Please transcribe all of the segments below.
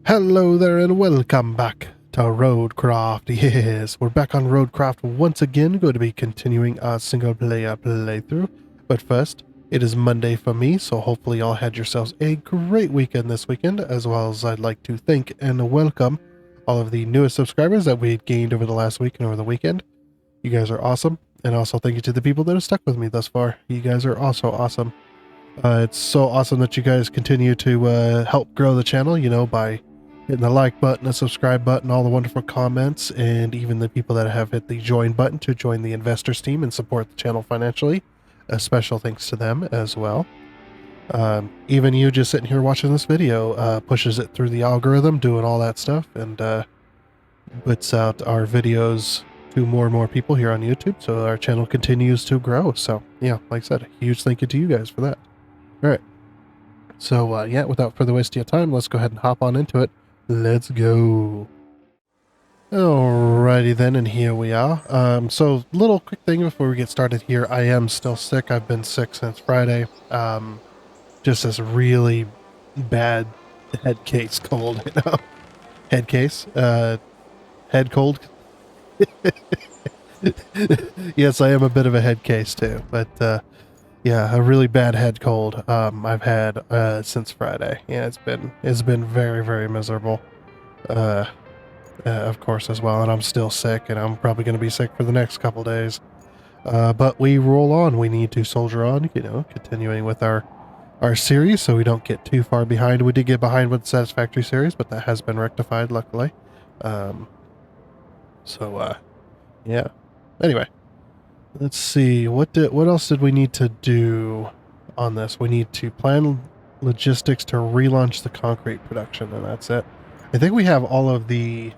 Hello there and welcome back to RoadCraft. Yes, we're back on RoadCraft once again, going to be continuing our single player playthrough. But first, it is Monday for me, so hopefully y'all had yourselves a great weekend this weekend, as well as I'd like to thank and welcome all of the newest subscribers that we gained over the last week and over the weekend. You guys are awesome. And also thank you to the people that have stuck with me thus far. You guys are also awesome. It's so awesome that you guys continue to help grow the channel, by hitting the like button, the subscribe button, all the wonderful comments, and even the people that have hit the join button to join the investors team and support the channel financially. A special thanks to them as well. Even you just sitting here watching this video pushes it through the algorithm, doing all that stuff, and puts out our videos to more and more people here on YouTube, so our channel continues to grow. So yeah, like I said, a huge thank you to you guys for that. All right. So yeah, without further wasting your time, let's go ahead and hop on into it. Let's go. Alrighty then, and here we are. So little quick thing before we get started here. I am still sick. I've been sick since Friday. Just this really bad head case cold, Head case. Head cold. Yes, I am a bit of a head case too, but yeah, a really bad head cold I've had since Friday. Yeah, it's been very, very miserable. Of course, as well, and I'm still sick, and I'm probably going to be sick for the next couple days. But we roll on. We need to soldier on, continuing with our series, so we don't get too far behind. We did get behind with the Satisfactory series, but that has been rectified, luckily. Yeah. Anyway, let's see. What else did we need to do on this? We need to plan logistics to relaunch the concrete production, and that's it. I think we have all of the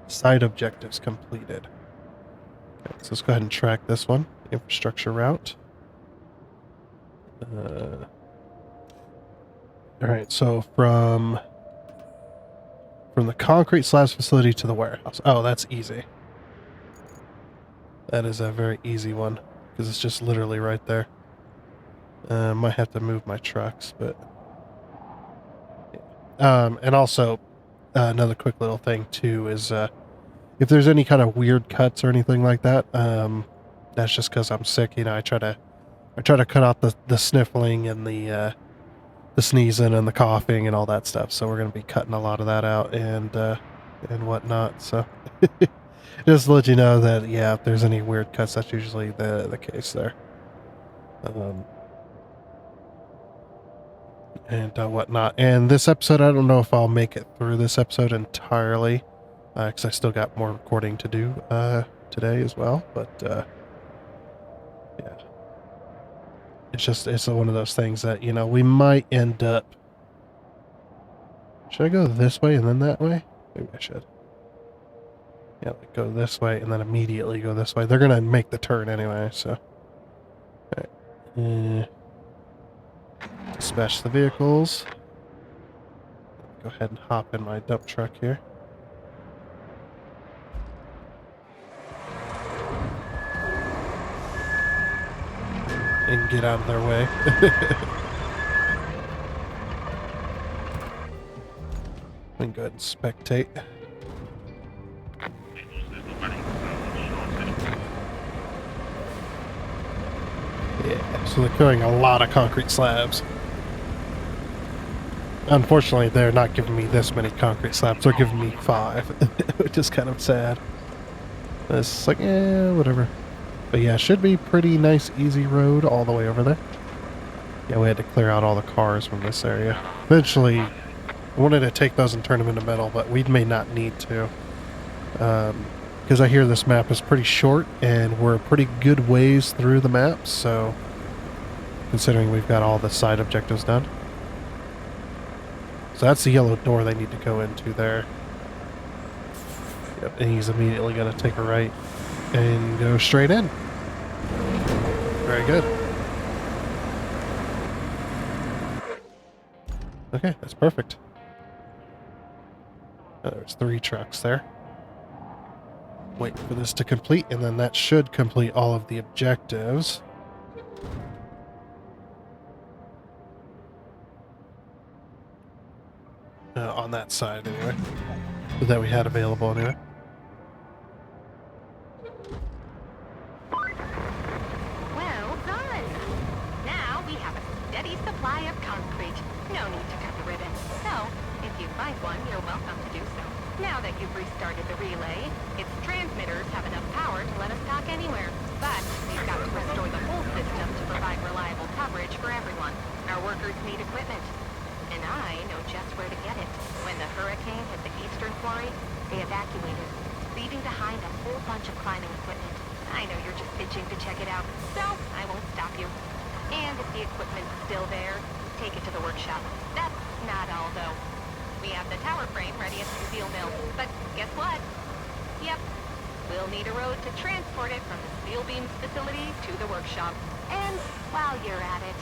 side objectives completed. Okay, so let's go ahead and track this one. Infrastructure route. All right, so from the concrete slabs facility to the warehouse. Oh, that's easy. That is a very easy one because it's just literally right there. Might have to move my trucks, but and also another quick little thing too is if there's any kind of weird cuts or anything like that, that's just because I'm sick. I try to cut out the sniffling and the sneezing and the coughing and all that stuff. So we're going to be cutting a lot of that out and whatnot. So just to let you know that, yeah, if there's any weird cuts, that's usually the case there. And whatnot. And this episode, I don't know if I'll make it through this episode entirely, because I still got more recording to do today as well. But yeah, it's one of those things that we might end up. Should I go this way and then that way? Maybe I should. Yeah, like go this way and then immediately go this way. They're gonna make the turn anyway, so. Alright. Dispatch the vehicles. Go ahead and hop in my dump truck here. And get out of their way. And go ahead and spectate. Yeah, so they're carrying a lot of concrete slabs. Unfortunately, they're not giving me this many concrete slabs. They're giving me 5, which is kind of sad. It's like, whatever. But yeah, should be pretty nice, easy road all the way over there. Yeah, we had to clear out all the cars from this area. Eventually, I wanted to take those and turn them into metal, but we may not need to. Because I hear this map is pretty short, and we're a pretty good ways through the map, so considering we've got all the side objectives done. So that's the yellow door they need to go into there. Yep, and he's immediately going to take a right and go straight in. Very good. Okay, that's perfect. There's 3 trucks there. Wait for this to complete, and then that should complete all of the objectives. on that side anyway, that we had available anyway. Well done. Now we have a steady supply of concrete. No need to cut the ribbon. So, if you find one, you're welcome to do so. Now that you've restarted the relay, its transmitters have enough power to let us talk anywhere. But we've got to restore the whole system to provide reliable coverage for everyone. Our workers need equipment. And I know just where to get it. When the hurricane hit the eastern quarry, they evacuated, leaving behind a whole bunch of climbing equipment. I know you're just itching to check it out, so I won't stop you. And if the equipment's still there, take it to the workshop. That's not all, though. We have the tower frame ready at the steel mill, but guess what? Yep, we'll need a road to transport it from the steel beams facility to the workshop. And while you're at it,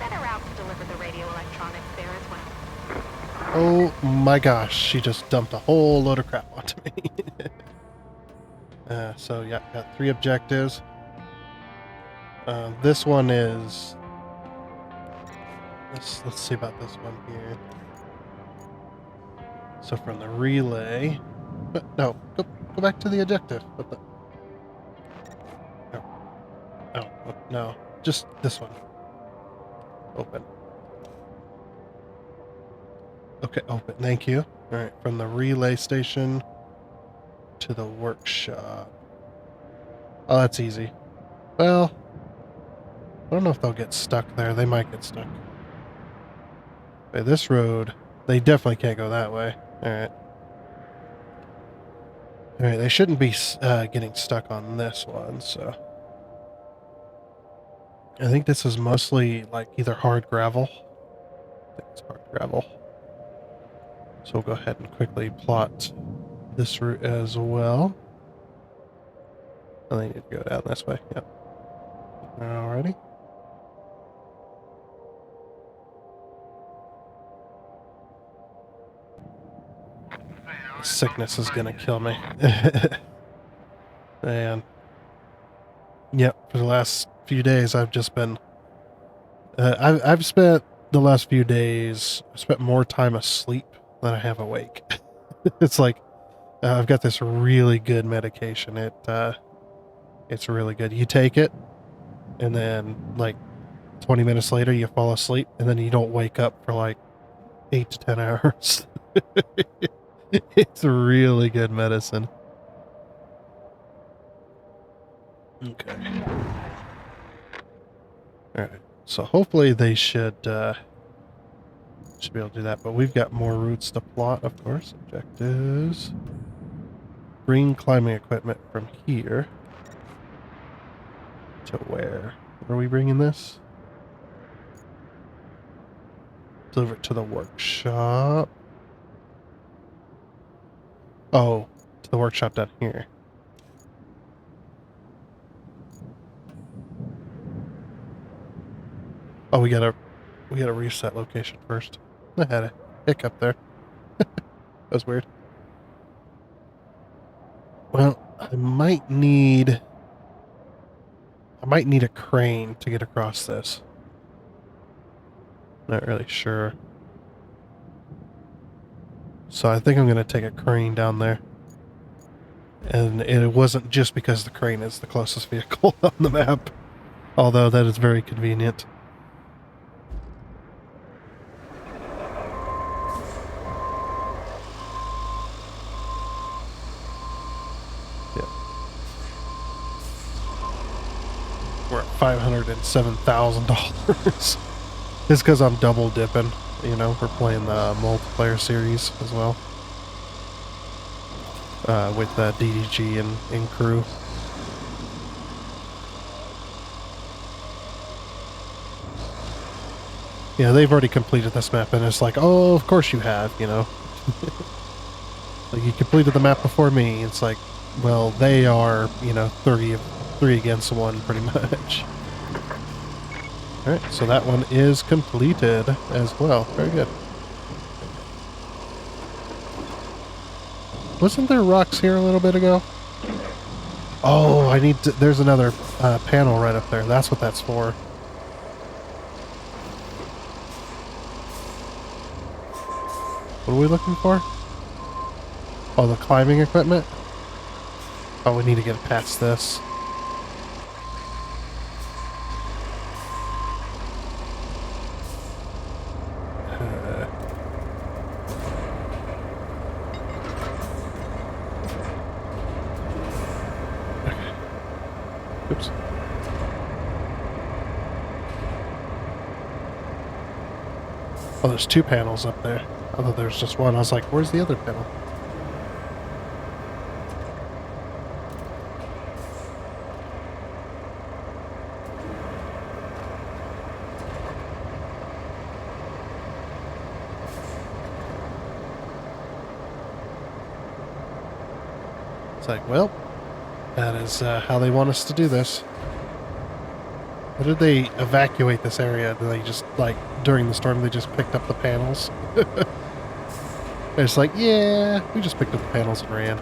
set a route to deliver the radio electronics there as well. Oh my gosh, she just dumped a whole load of crap onto me. So yeah, got 3 objectives. This one is... Let's see about this one here. So from the relay... No, go back to the objective. What the... No, just this one. Open. Okay, open. Thank you. Alright, from the relay station to the workshop. Oh, that's easy. Well, I don't know if they'll get stuck there. They might get stuck. Okay, this road, they definitely can't go that way. Alright. Alright, they shouldn't be getting stuck on this one, so... I think this is mostly, like, either hard gravel. I think it's hard gravel. So we'll go ahead and quickly plot this route as well. I think need to go down this way. Yep. Alrighty. Sickness is gonna kill me. And yep, for the last few days I've just been I've spent the last few days, I spent more time asleep than I have awake. It's like I've got this really good medication. It's really good. You take it and then like 20 minutes later you fall asleep and then you don't wake up for like 8 to 10 hours. It's really good medicine. Okay. Alright. So hopefully they should be able to do that, but we've got more routes to plot, of course. Objectives. Bring climbing equipment from here to where? Where are we bringing this? Deliver it to the workshop. Oh, to the workshop down here. Oh, we gotta reset location first. I had a hiccup there. That was weird. Well, I might need a crane to get across this. Not really sure. So I think I'm going to take a crane down there. And it wasn't just because the crane is the closest vehicle on the map. Although that is very convenient. Yeah. We're at $507,000. It's because I'm double dipping. You know, we're playing the multiplayer series as well. With DDG and crew. Yeah, they've already completed this map, and it's like, oh, of course you have, you know. Like, you completed the map before me. It's like, well, they are, you know, 3 against 1, pretty much. Alright, so that one is completed as well. Very good. Wasn't there rocks here a little bit ago? Oh, I need to... There's another panel right up there. That's what that's for. What are we looking for? Oh, the climbing equipment? Oh, we need to get past this. Oops. Oh, there's 2 panels up there. I thought there was just one. I was like, where's the other panel? It's like, well, that is how they want us to do this. How did they evacuate this area? Did they just, like, during the storm, they just picked up the panels? It's like, yeah, we just picked up the panels and ran.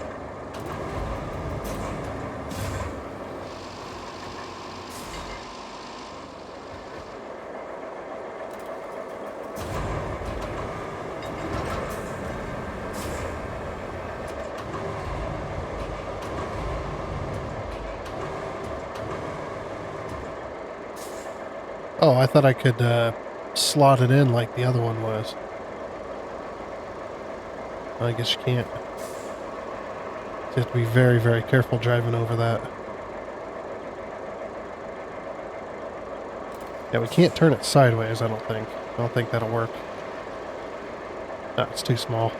Oh, I thought I could slot it in like the other one was. I guess you can't. You have to be very, very careful driving over that. Yeah, we can't turn it sideways, I don't think. I don't think that'll work. No, it's too small.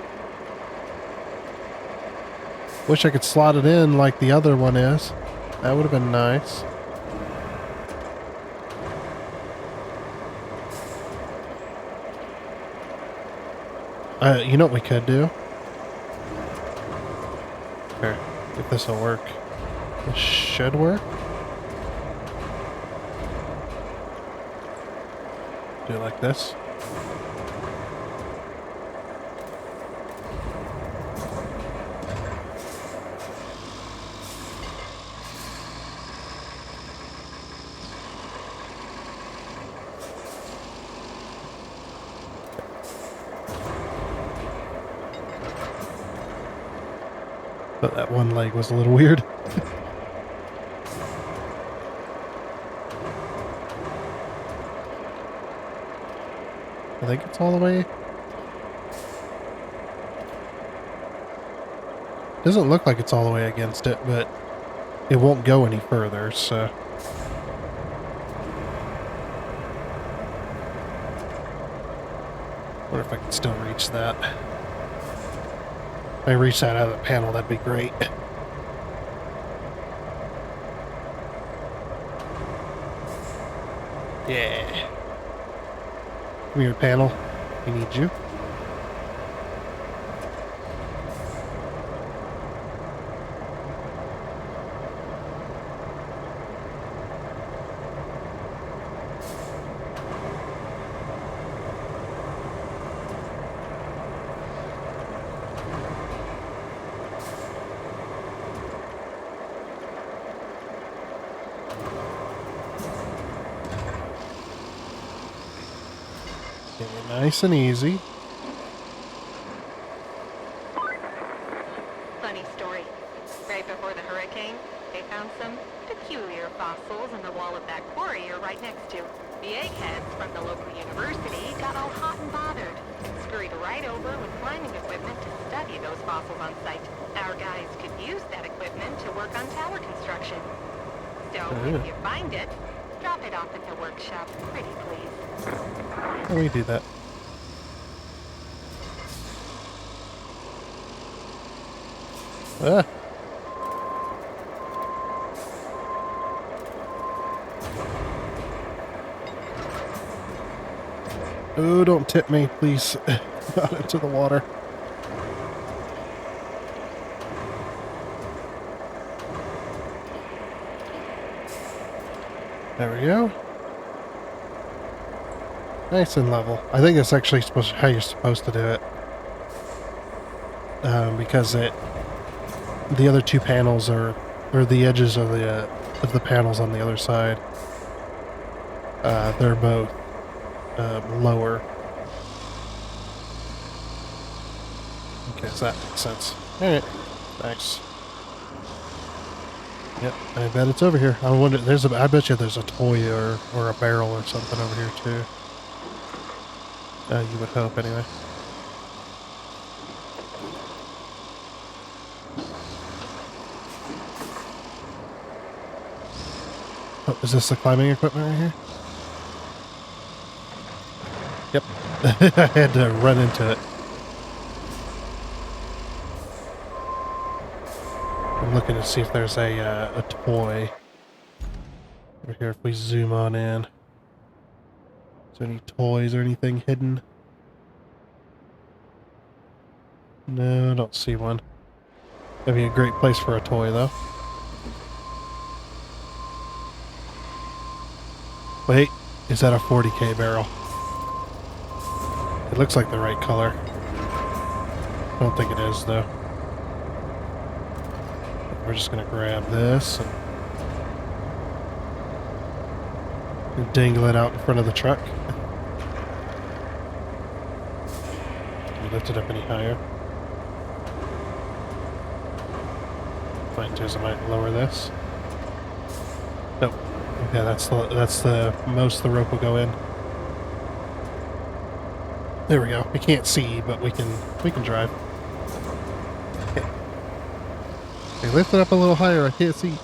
Wish I could slot it in like the other one is. That would have been nice. You know what we could do? Here, if this will work. This should work. Do it like this. But that one leg was a little weird. I think it's all the way. Doesn't look like it's all the way against it, but it won't go any further, so. Wonder if I can still reach that. If I reach that out of the panel, that'd be great. Yeah. Come here, panel. We need you. Nice and easy. Funny story. Right before the hurricane, they found some peculiar fossils in the wall of that quarry you're right next to. The eggheads from the local university got all hot and bothered. Scurried right over with climbing equipment to study those fossils on site. Our guys could use that equipment to work on tower construction. So if you find it, drop it off at the workshop, pretty please. How do we do that? Ah. Oh, don't tip me, please. Out into the water. There we go. Nice and level. I think that's actually how you're supposed to do it. Because the other 2 panels or the edges of the panels on the other side, they're both lower. Okay, so that makes sense. Alright, thanks. Yep, I bet it's over here. I wonder, I bet you there's a toy or a barrel or something over here too. You would hope, anyway. Oh, is this the climbing equipment right here? Yep. I had to run into it. I'm looking to see if there's a toy over here. If we zoom on in, is there any toys or anything hidden? No, I don't see one. That'd be a great place for a toy, though. Wait, is that a 40K barrel? It looks like the right color. I don't think it is, though. We're just gonna grab this and dangle it out in front of the truck. Can we lift it up any higher? Fine, I might lower this. Nope. Okay, that's the most the rope will go in. There we go. We can't see, but we can drive. Okay. Hey, lift it up a little higher. I can't see.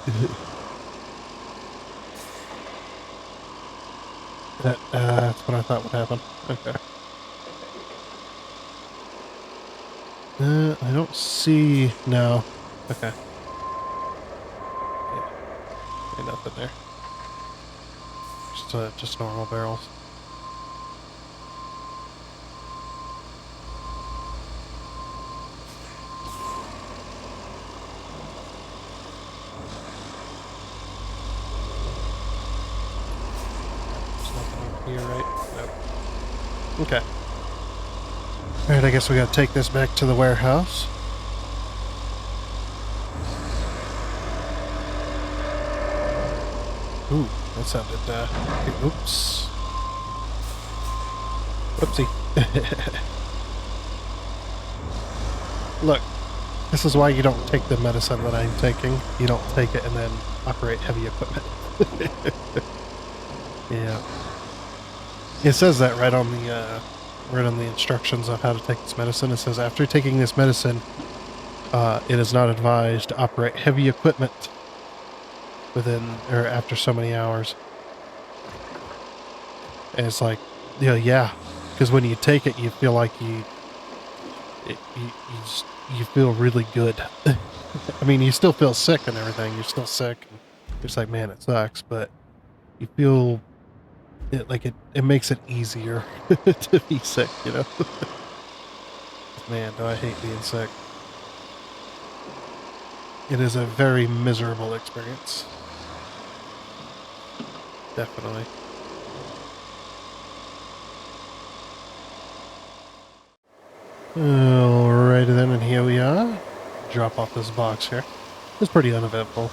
That's what I thought would happen. Okay. I don't see. No. Okay. Yeah. Ain't nothing there. Just normal barrels. There's nothing over here, right? Nope. Okay. Alright, I guess we gotta take this back to the warehouse. Ooh, that sounded, okay, oops. Whoopsie. Look, this is why you don't take the medicine that I'm taking. You don't take it and then operate heavy equipment. Yeah. It says that right on the instructions of how to take this medicine. It says after taking this medicine, it is not advised to operate heavy equipment within or after so many hours. And it's like, yeah, because when you take it, you feel like you feel really good. I mean, you still feel sick and everything. You're still sick. And it's like, man, it sucks, but you feel it makes it easier to be sick, you know? Man, do I hate being sick. It is a very miserable experience. Definitely. Alrighty then, and here we are. Drop off this box here. It's pretty uneventful.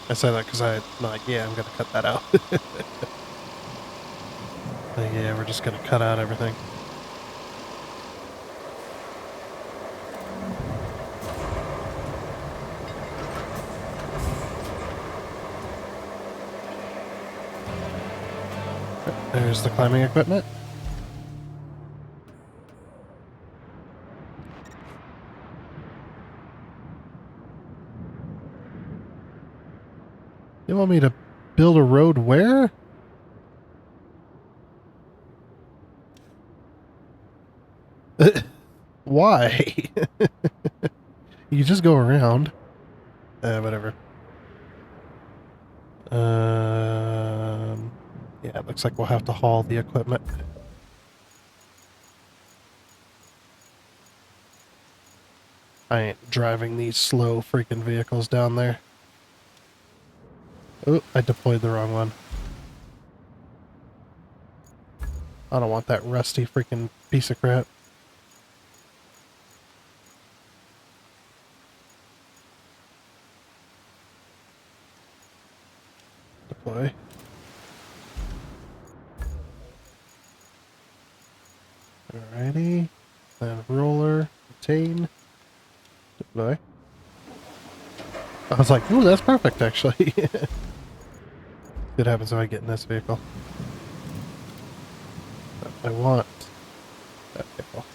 I say that because I'm like, yeah, I'm gonna cut that out. But yeah, we're just gonna cut out everything. There's the climbing equipment. You want me to build a road where? Why? You just go around. Whatever. Yeah, it looks like we'll have to haul the equipment. I ain't driving these slow freaking vehicles down there. Oh, I deployed the wrong one. I don't want that rusty freaking piece of crap. Deploy. Alrighty. Then roller. Obtain. Deploy. I was like, ooh, that's perfect, actually. What happens if I get in this vehicle? I want that vehicle.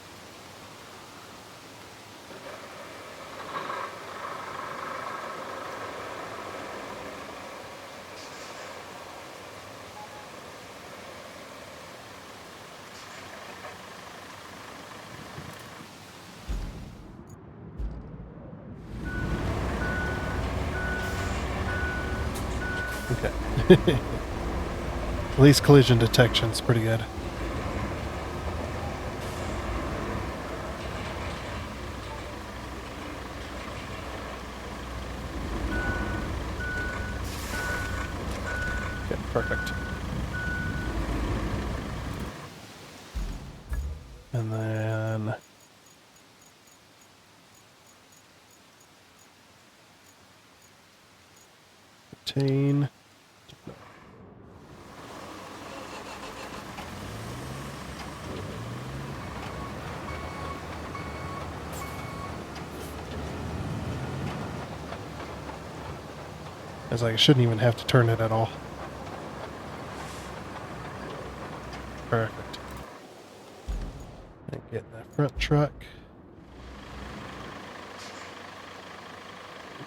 Okay. At least collision detection's pretty good. Okay, perfect. And then obtain. I was like, I shouldn't even have to turn it at all. Perfect. And get in that front truck.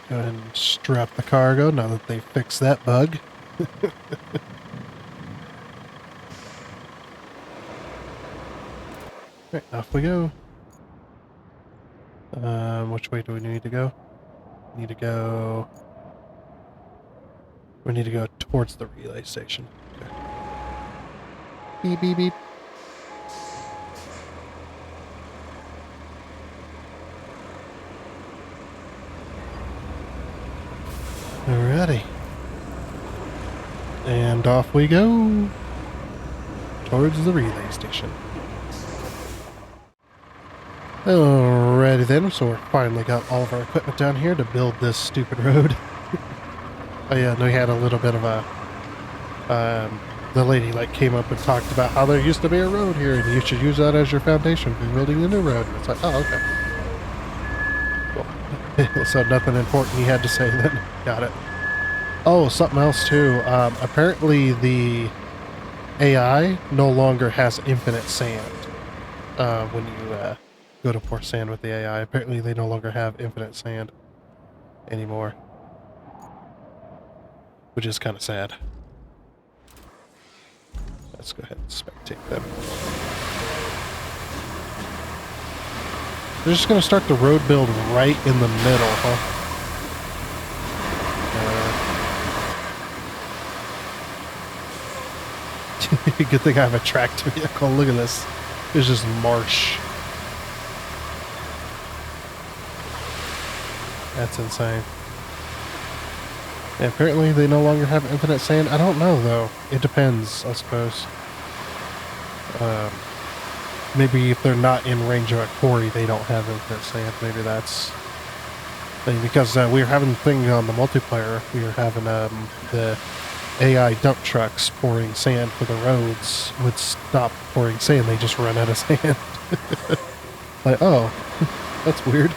Go ahead and strap the cargo now that they fixed that bug. Right, off we go. Which way do we need to go? We need to go towards the relay station. Okay. Beep, beep, beep. Alrighty. And off we go towards the relay station. Alrighty then, so we finally got all of our equipment down here to build this stupid road. Oh yeah, and we had a little bit of a, the lady like came up and talked about how there used to be a road here and you should use that as your foundation for building the new road. And it's like, oh, okay. Cool. So nothing important you had to say then. Got it. Oh, something else too. Apparently the AI no longer has infinite sand. When you go to pour sand with the AI, apparently they no longer have infinite sand anymore, which is kind of sad. Let's go ahead and spectate them. They're just going to start the road build right in the middle, huh? Good thing I have a tracked vehicle. Look at this. It's just marsh. That's insane. Yeah, apparently they no longer have infinite sand. I don't know, though. It depends, I suppose. Maybe if they're not in range of a quarry, they don't have infinite sand. Maybe that's... Because we were having the thing on the multiplayer. We were having the AI dump trucks pouring sand for the roads would stop pouring sand. They just run out of sand. Like, oh, that's weird.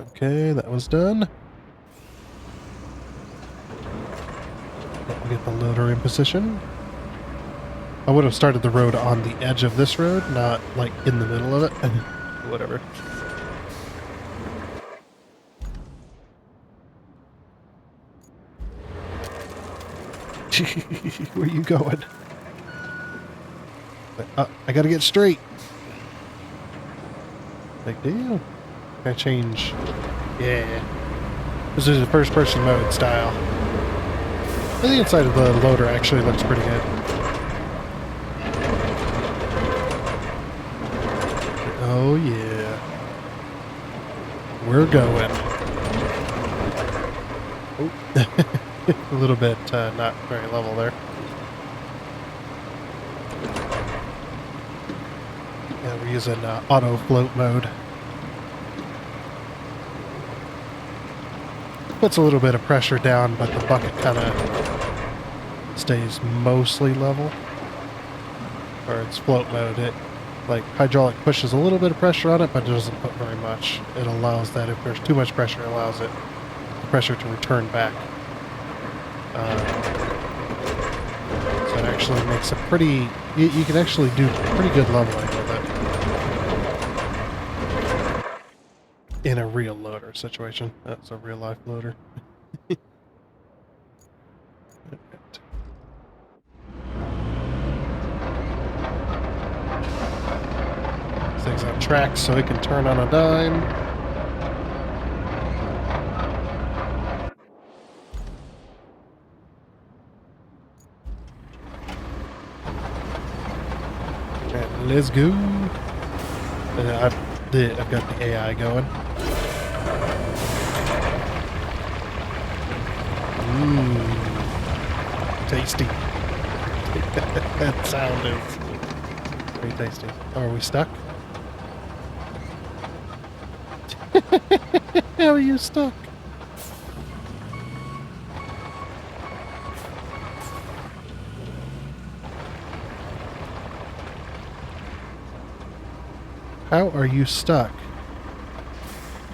Okay, that was done. We'll get the loader in position. I would have started the road on the edge of this road, not like in the middle of it. Whatever. Where you going? I gotta get straight. Big deal. Can I change? Yeah. This is a first-person mode style. The inside of the loader actually looks pretty good. Oh yeah. We're going. Oh. A little bit not very level there. Yeah, we're using auto float mode. Puts a little bit of pressure down, but the bucket kind of stays mostly level, or it's float mode. It like hydraulic pushes a little bit of pressure on it, but it doesn't put very much. It allows that if there's too much pressure, it allows the pressure to return back. So it actually makes a pretty. You can actually do pretty good leveling with it in a real loader situation. That's a real life loader. This thing's on tracks, so it can turn on a dime. And let's go. I've got the AI going. Mmm. Tasty. That sound is very tasty. Oh, are we stuck? How are you stuck? How are you stuck?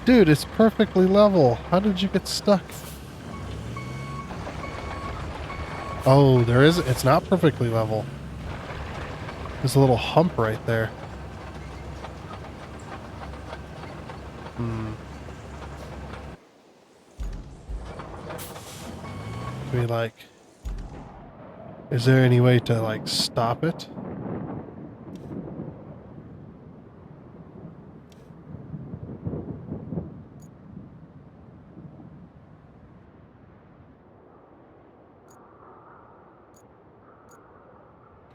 Dude, it's perfectly level. How did you get stuck? Oh, it's not perfectly level. There's a little hump right there. Be like, is there any way to like stop it?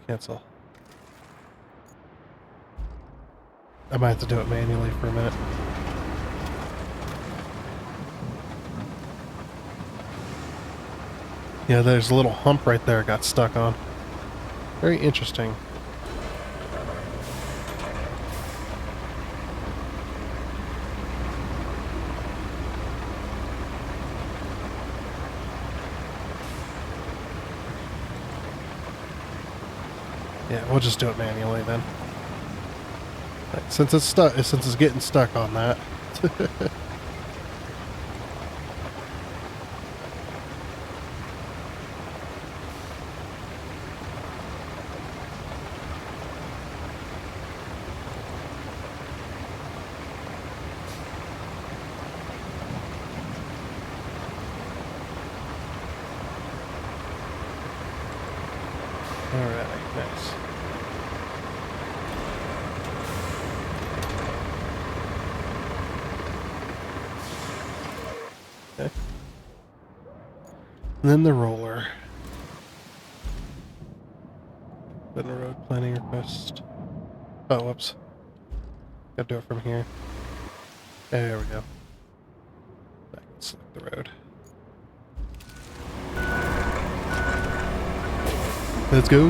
Cancel. I might have to do it manually for a minute. Yeah, there's a little hump right there I got stuck on. Very interesting. Yeah, we'll just do it manually then. Since it's stuck, since it's getting stuck on that. Alright, nice. Okay. And then the roller. Then the road planning request. Oh, whoops. Gotta do it from here. There we go. I can select the road. Let's go.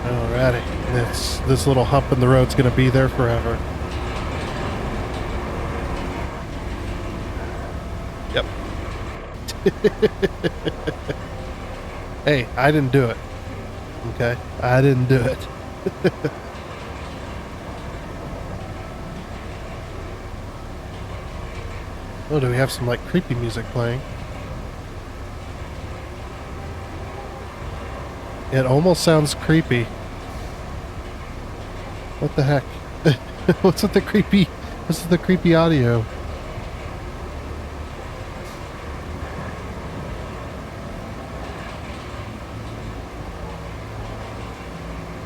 Alrighty. This little hump in the road's gonna be there forever. Yep. Hey, I didn't do it. Okay? I didn't do it. Oh, do we have some like creepy music playing? It almost sounds creepy. What the heck? What's with the creepy audio?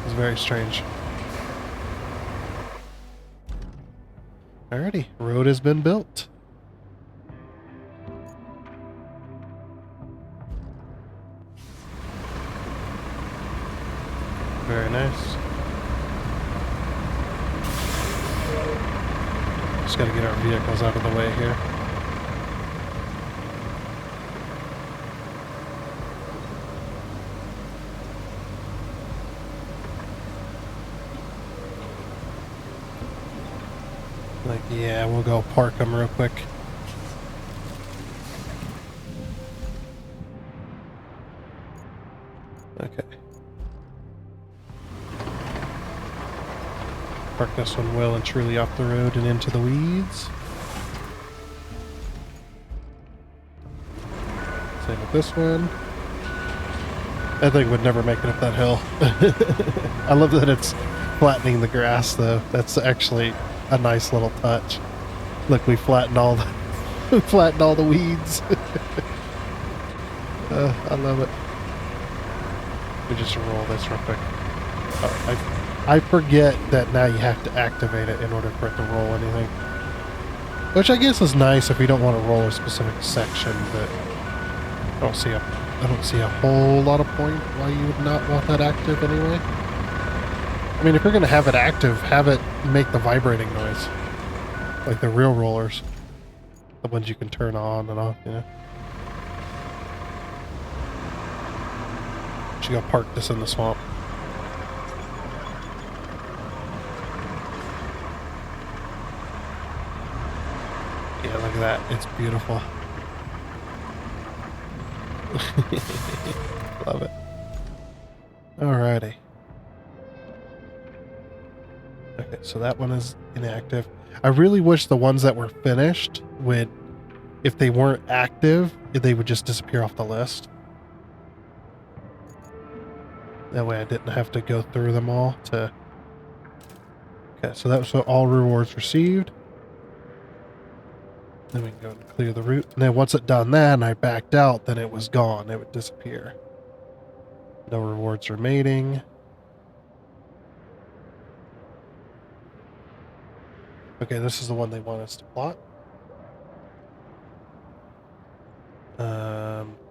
It's very strange. Alrighty, road has been built. Very nice. Just gotta get our vehicles out of the way here. Like, yeah, we'll go park them real quick. Okay. Park this one well and truly off the road and into the weeds. Same with this one. That thing would never make it up that hill. I love that it's flattening the grass, though. That's actually a nice little touch. Look, we flattened all the we flattened all the weeds. I love it. We just roll this real quick. Oh, I forget that now you have to activate it in order for it to roll anything. Which I guess is nice if you don't want to roll a specific section, but I don't see a whole lot of point why you would not want that active anyway. I mean, if you're going to have it active, have it make the vibrating noise. Like the real rollers. The ones you can turn on and off, you know. Should go park this in the swamp. Yeah, look at that. It's beautiful. Love it. Alrighty. Okay, so that one is inactive. I really wish the ones that were finished would, if they weren't active, they would just disappear off the list. That way I didn't have to go through them all to... Okay, so that was all rewards received. Then we can go and clear the route. And then once it done that and I backed out, then it was gone. It would disappear. No rewards remaining. Okay, this is the one they want us to plot.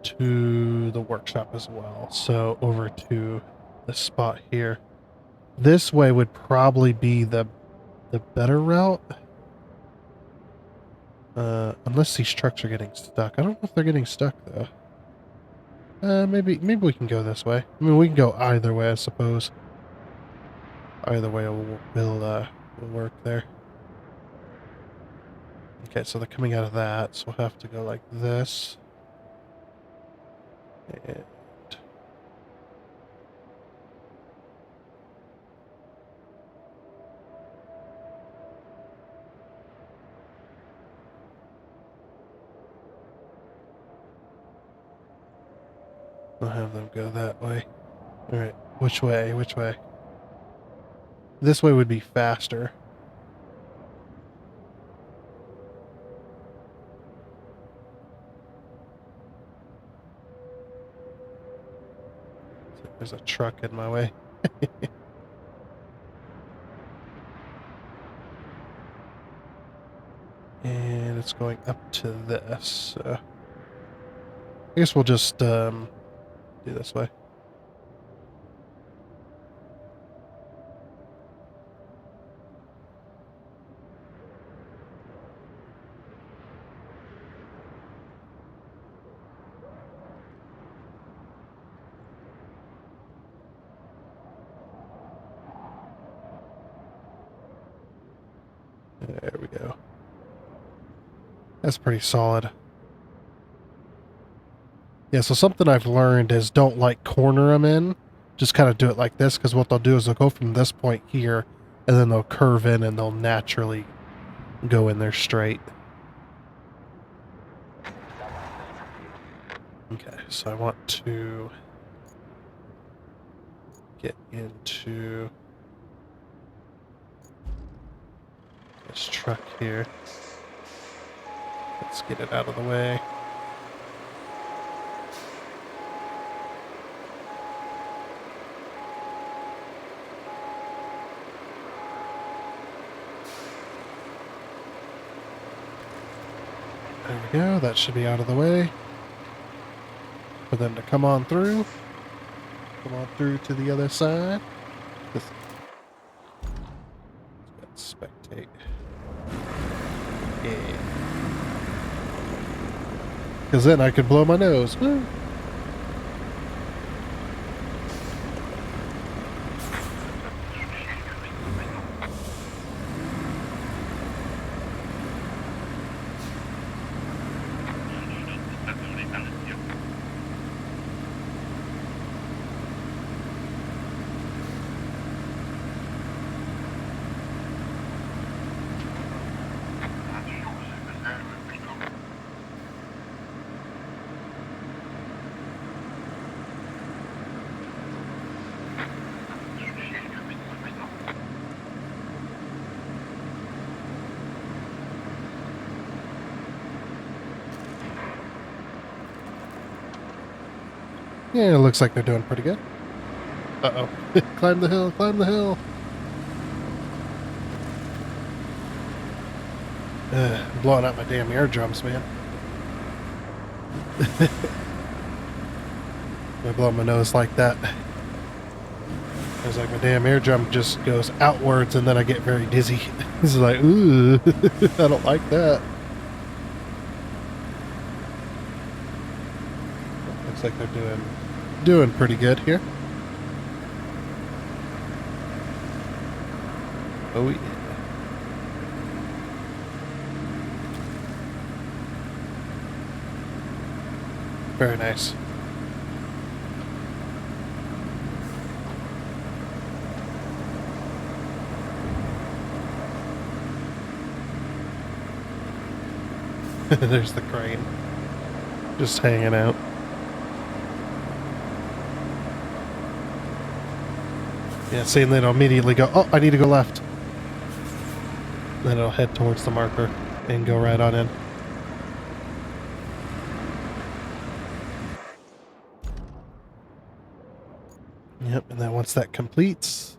To the workshop as well. So over to the spot here. This way would probably be the better route. Unless these trucks are getting stuck. I don't know if they're getting stuck though. Maybe we can go this way. I mean, we can go either way, I suppose. Either way will work there. Okay, so they're coming out of that, so we'll have to go like this. And I'll have them go that way. Alright, which way? Which way? This way would be faster. There's a truck in my way. And it's going up to this. So I guess we'll just do this way. There we go. That's pretty solid. Yeah, so something I've learned is don't like corner them in. Just kind of do it like this, because what they'll do is they'll go from this point here, and then they'll curve in and they'll naturally go in there straight. Okay, so I want to get into this truck here. Let's get it out of the way. There we go, that should be out of the way. For them to come on through. Come on through to the other side. Let's spectate. Yeah. Because then I could blow my nose. Woo. Yeah, it looks like they're doing pretty good. Uh-oh. Climb the hill, climb the hill. Blowing out my damn eardrums, man. I blow my nose like that. It's like my damn eardrum just goes outwards and then I get very dizzy. It's like, ooh, I don't like that. Looks like they're doing pretty good here. Oh yeah. Very nice. There's the crane. Just hanging out. Yeah, see, and then it'll immediately go, oh, I need to go left. Then it'll head towards the marker and go right on in. Yep, and then once that completes...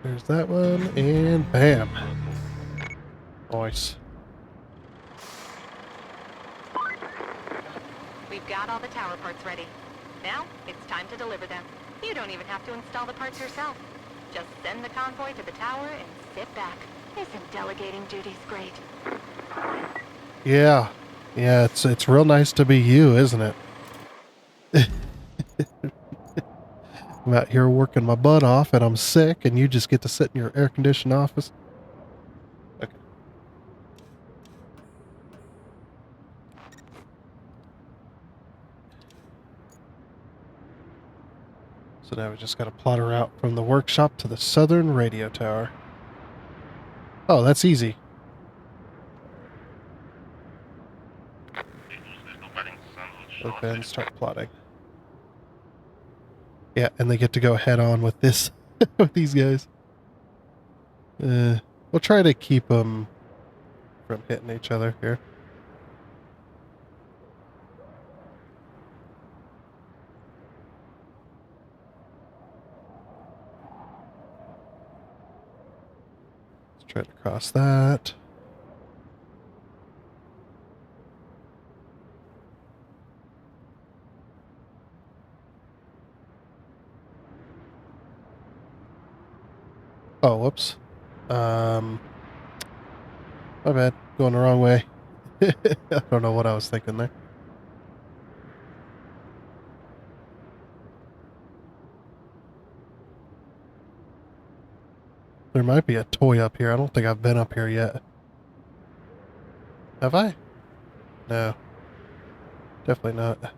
There's that one, and bam. Nice. We've got all the tower parts ready. Now, it's time to deliver them. You don't even have to install the parts yourself. Just send the convoy to the tower and sit back. Isn't delegating duties great? Yeah. Yeah, it's real nice to be you, isn't it? I'm out here working my butt off and I'm sick and you just get to sit in your air-conditioned office. Okay. So now we just got to plot her out from the workshop to the southern radio tower. Oh, that's easy. Okay, and start plotting. Yeah, and they get to go head on with this, with these guys. We'll try to keep them from hitting each other here. Let's try to cross that. Oh, whoops. My bad. Going the wrong way. I don't know what I was thinking there. There might be a toy up here. I don't think I've been up here yet. Have I? No. Definitely not.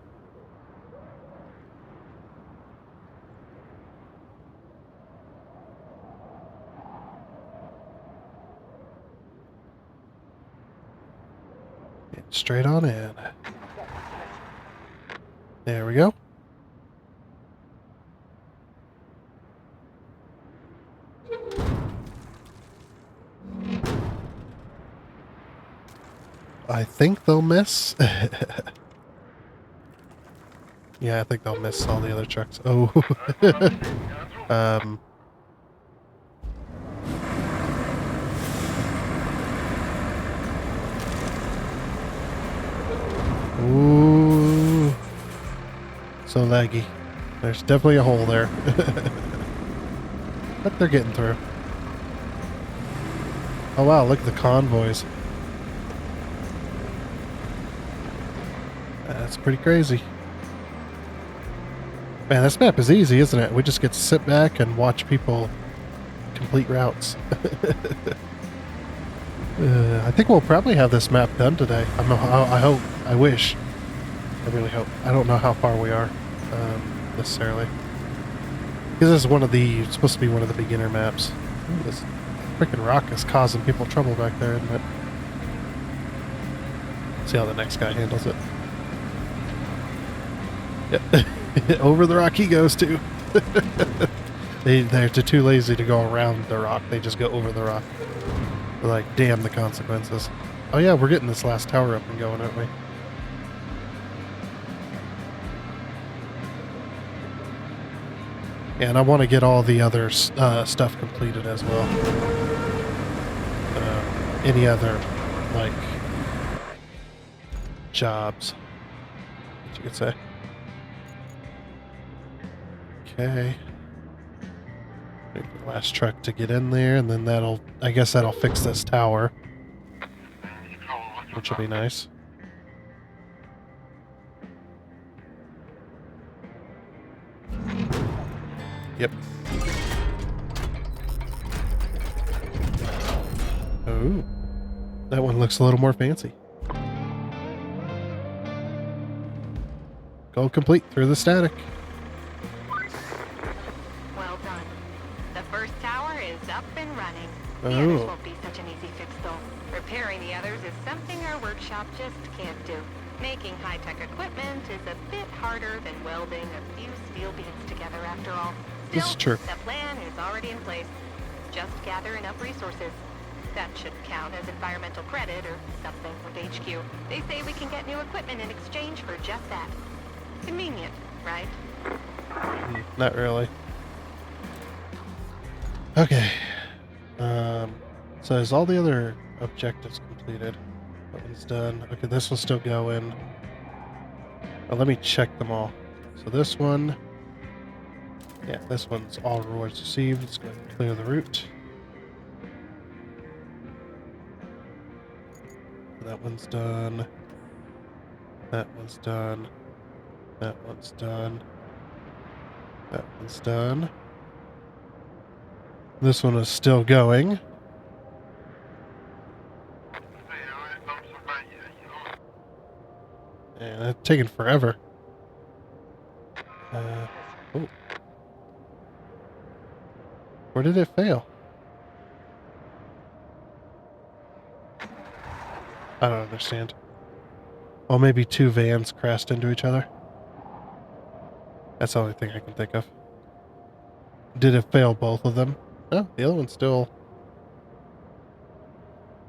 Get straight on in. There we go. I think they'll miss. Yeah, I think they'll miss all the other trucks. Oh. Ooh. So laggy. There's definitely a hole there. But they're getting through. Oh wow, look at the convoys. That's pretty crazy. Man, this map is easy, isn't it? We just get to sit back and watch people complete routes. I think we'll probably have this map done today. I hope. I wish. I really hope. I don't know how far we are, necessarily. Because this is it's supposed to be one of the beginner maps. Ooh, this freaking rock is causing people trouble back there, isn't it? See how the next guy handles it. Yep. Over the rock he goes too. They're too lazy to go around the rock. They just go over the rock. They're like, damn the consequences. Oh yeah, we're getting this last tower up and going, aren't we? Yeah, and I want to get all the other stuff completed as well. Any other, like, jobs, what you could say. Okay. Wait for the last truck to get in there, and then I guess that'll fix this tower. Which will be nice. Yep. Oh. That one looks a little more fancy. Goal complete through the static. Well done. The first tower is up and running. The Oh. others won't be such an easy fix, though. Repairing the others is something our workshop just can't do. Making high-tech equipment is a bit harder than welding a few steel beams together, after all. Still, This is true. the plan is already in place. Just gather enough resources. That should count as environmental credit or something with HQ. They say we can get new equipment in exchange for just that. Convenient, right? Not really. Okay. So is all the other objectives completed? That one's done. Okay, this one's still going. Let me check them all. So this one, yeah, this one's all rewards received. Let's go ahead and clear the route. That one's done. That one's done. That one's done. That one's done. This one is still going. And it's taking forever. Oh. Where did it fail? I don't understand. Oh, maybe two vans crashed into each other. That's the only thing I can think of. Did it fail both of them? Oh, the other one's still...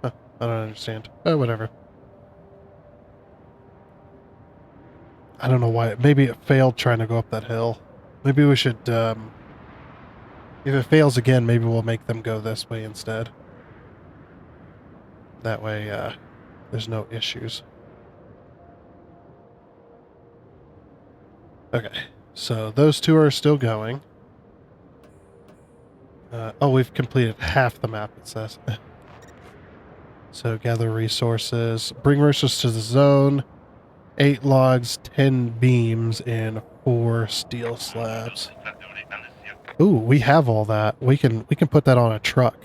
Huh, I don't understand. Oh, whatever. I don't know why. Maybe it failed trying to go up that hill. Maybe we should, if it fails again, maybe we'll make them go this way instead. That way, there's no issues. Okay, so those two are still going. Oh, we've completed half the map, it says. So gather resources. Bring resources to the zone. 8 logs, 10 beams, and 4 steel slabs. Ooh, we have all that. We can put that on a truck.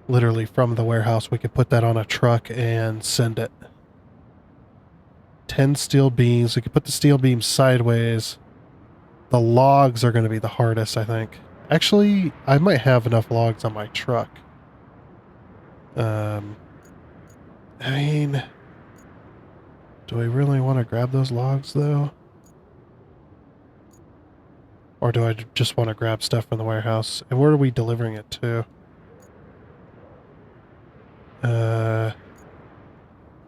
Literally from the warehouse, we could put that on a truck and send it. 10 steel beams. We could put the steel beams sideways. The logs are going to be the hardest, I think. Actually, I might have enough logs on my truck. I mean... Do I really want to grab those logs, though? Or do I just want to grab stuff from the warehouse? And where are we delivering it to?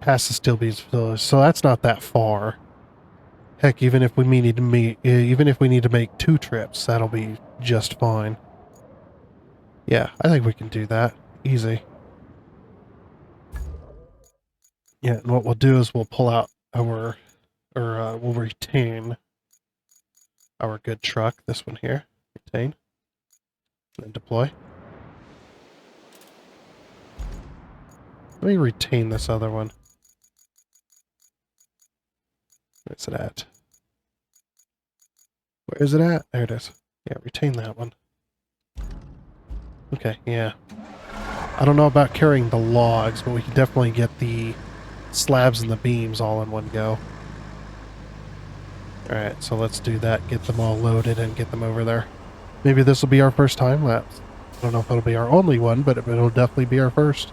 Past the steel beams facility. So that's not that far. Heck, even if we need to make 2 trips, that'll be just fine. Yeah, I think we can do that. Easy. Yeah, and what we'll do is we'll pull out our, we'll retain our good truck, this one here. Retain. And deploy. Let me retain this other one. Where's it at? Where is it at? There it is. Yeah, retain that one. Okay, yeah. I don't know about carrying the logs, but we can definitely get the slabs and the beams all in one go. Alright, so let's do that. Get them all loaded and get them over there. Maybe this will be our first time lapse. I don't know if it'll be our only one, but it'll definitely be our first.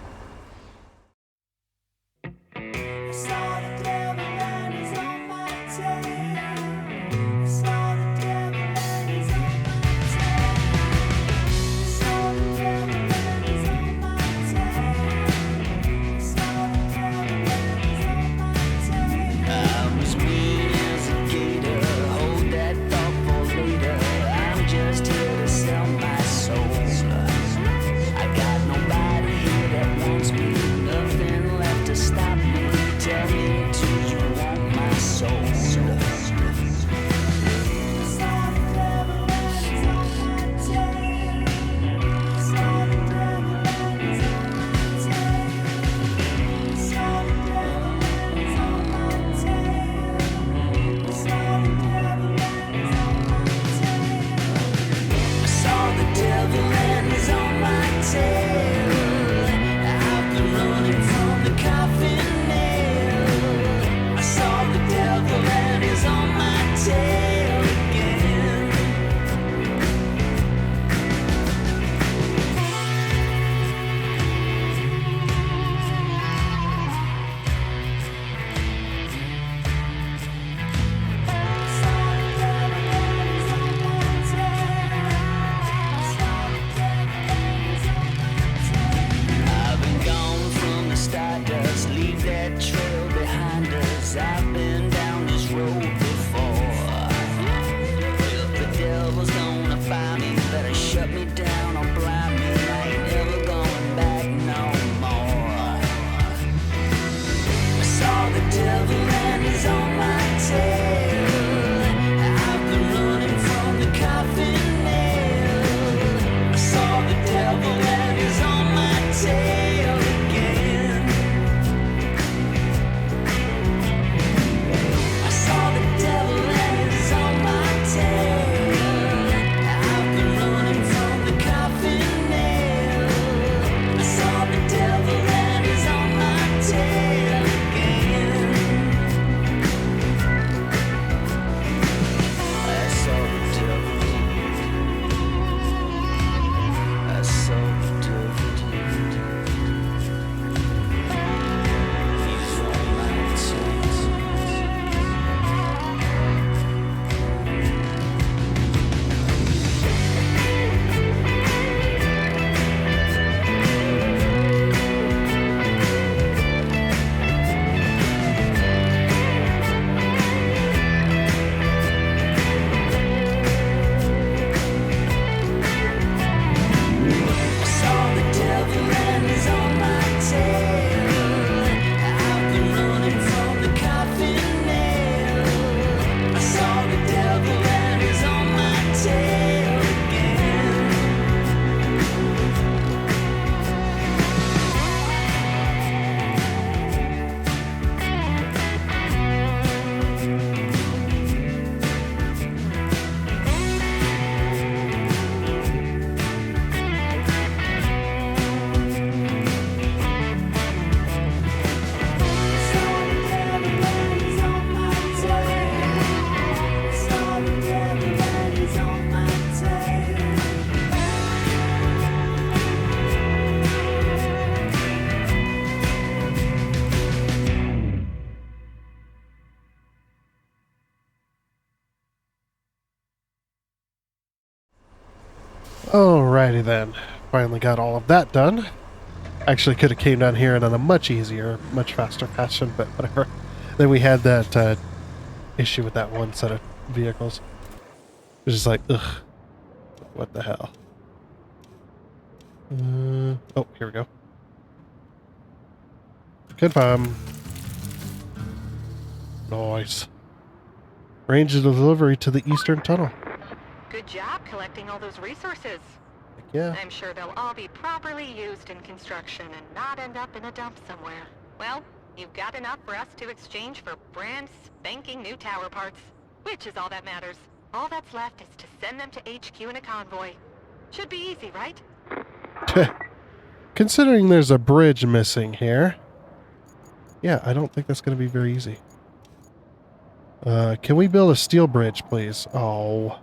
Alrighty then. Finally got all of that done. Actually could have came down here in a much easier, much faster fashion, but whatever. Then we had that issue with that one set of vehicles. It was just like, ugh, what the hell? Oh, here we go. Confirm. Nice. Range of delivery to the eastern tunnel. Good job collecting all those resources. Heck yeah. I'm sure they'll all be properly used in construction and not end up in a dump somewhere. Well, you've got enough for us to exchange for brand spanking new tower parts, which is all that matters. All that's left is to send them to HQ in a convoy. Should be easy, right? Considering there's a bridge missing here. Yeah, I don't think that's going to be very easy. Can we build a steel bridge, please? Oh.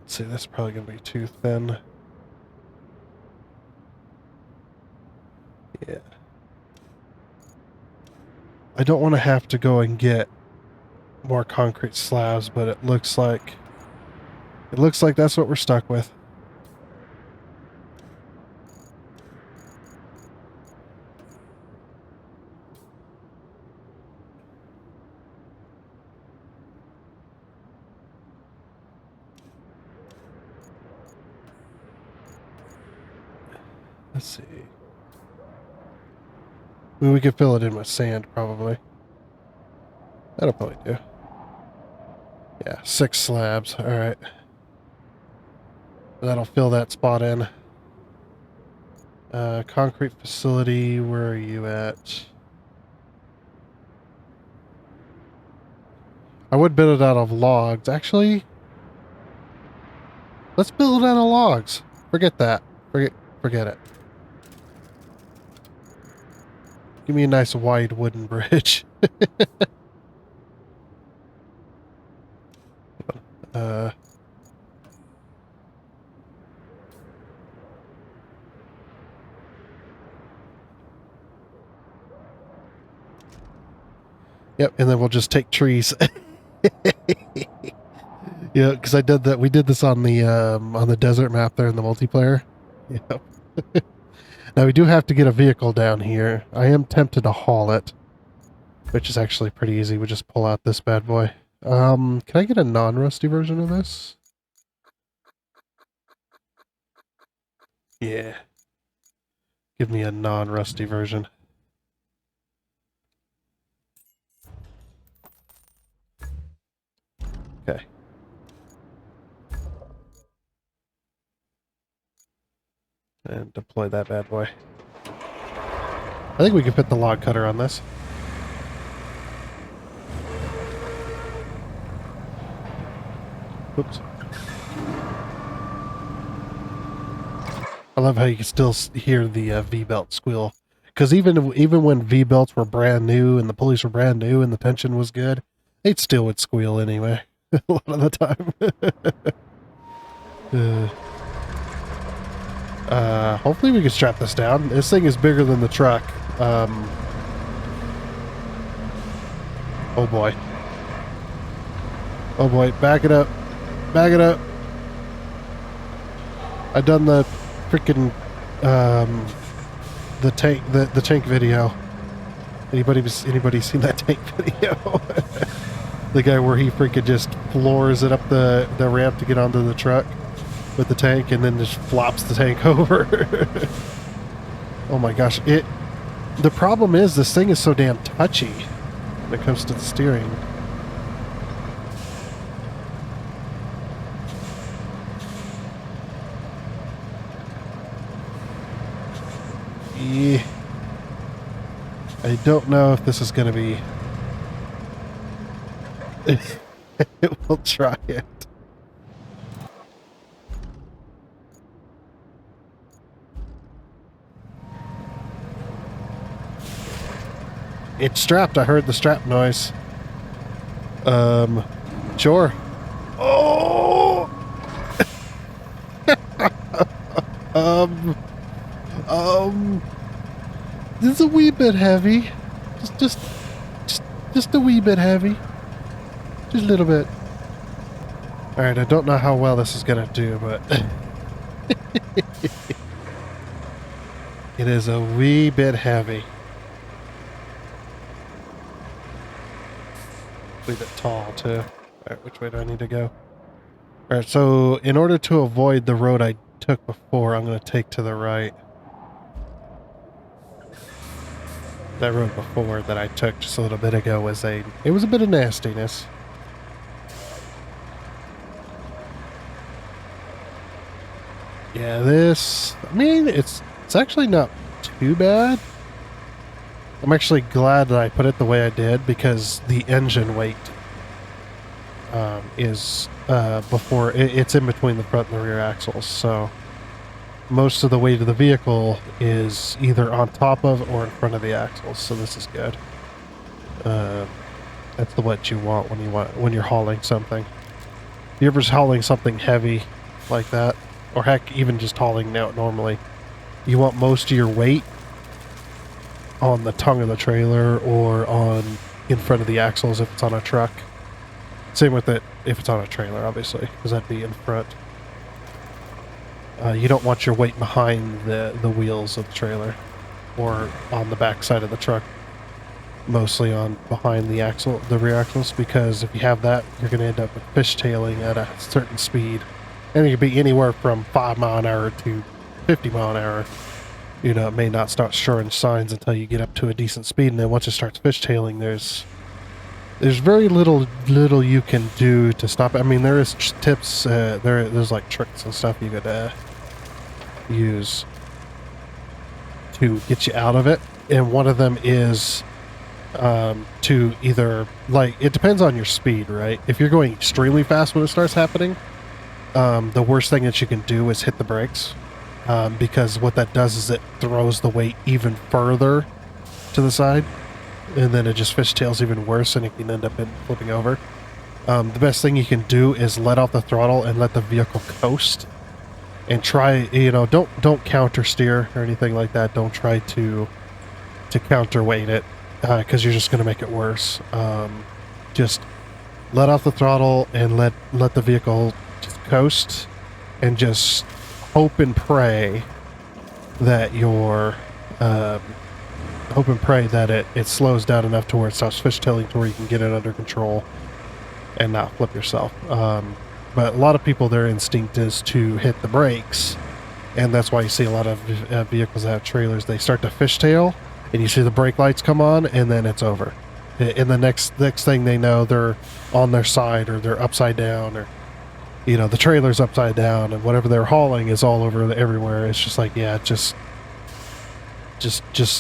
Let's see, that's probably going to be too thin. Yeah. I don't want to have to go and get more concrete slabs, but it looks like that's what we're stuck with. Let's see. I mean, we could fill it in with sand, probably. That'll probably do. Yeah, 6 slabs. All right. That'll fill that spot in. Concrete facility, where are you at? I would build it out of logs. Actually, let's build it out of logs. Forget that. Forget it. Give me a nice wide wooden bridge. Yep, and then we'll just take trees. Yeah, because I did that. We did this on the desert map there in the multiplayer. Yep. Now we do have to get a vehicle down here. I am tempted to haul it, which is actually pretty easy. We just pull out this bad boy. Can I get a non-rusty version of this? Yeah. Give me a non-rusty version. Okay. And deploy that bad boy. I think we can fit the log cutter on this. Oops. I love how you can still hear the V-belt squeal. Because even when V-belts were brand new and the pulleys were brand new and the tension was good, it still would squeal anyway. A lot of the time. Hopefully we can strap this down. This thing is bigger than the truck. Oh boy. Oh boy, back it up. Back it up. I done the freaking the tank video. Anybody seen that tank video? The guy where he freaking just floors it up the ramp to get onto the truck with the tank and then just flops the tank over. Oh my gosh, the problem is this thing is so damn touchy when it comes to the steering. Yeah. I don't know if this is going to be... We'll try it. It's strapped. I heard the strap noise. Sure. Oh! This is a wee bit heavy. Just a wee bit heavy. Just a little bit. Alright, I don't know how well this is gonna do, but it is a wee bit heavy. A wee bit tall, too. Alright, which way do I need to go? Alright, so in order to avoid the road I took before, I'm going to take to the right. That road before that I took just a little bit ago was it was a bit of nastiness. Yeah, this, I mean, it's actually not too bad. I'm actually glad that I put it the way I did because the engine weight is before it's in between the front and the rear axles, so most of the weight of the vehicle is either on top of or in front of the axles, so this is good. That's what you want when you're hauling something. If you're ever hauling something heavy like that, or heck, even just hauling out normally, you want most of your weight on the tongue of the trailer or in front of the axles if it's on a truck. Same with it if it's on a trailer, obviously, because that'd be in front. You don't want your weight behind the wheels of the trailer or on the back side of the truck, mostly on behind the rear axles, because if you have that, you're going to end up fishtailing at a certain speed. And it could be anywhere from 5 mile an hour to 50 mile an hour. You know, it may not start showing signs until you get up to a decent speed, and then once it starts fishtailing, there's very little you can do to stop it. I mean, there is tips, there's like tricks and stuff you could use to get you out of it, and one of them is to either, like, it depends on your speed, right? If you're going extremely fast when it starts happening, the worst thing that you can do is hit the brakes, because what that does is it throws the weight even further to the side, and then it just fishtails even worse, and it can end up flipping over. The best thing you can do is let off the throttle and let the vehicle coast, and try, you know, don't counter steer or anything like that. Don't try to counterweight it, because you're just going to make it worse. Just let off the throttle and let the vehicle just coast, and just hope and pray that it slows down enough to where it stops fishtailing to where you can get it under control and not flip yourself. But a lot of people, their instinct is to hit the brakes, and that's why you see a lot of vehicles that have trailers, they start to fishtail, and you see the brake lights come on, and then it's over. And the next thing they know, they're on their side, or they're upside down, or, you know, the trailer's upside down, and whatever they're hauling is all over everywhere. It's just like, yeah, just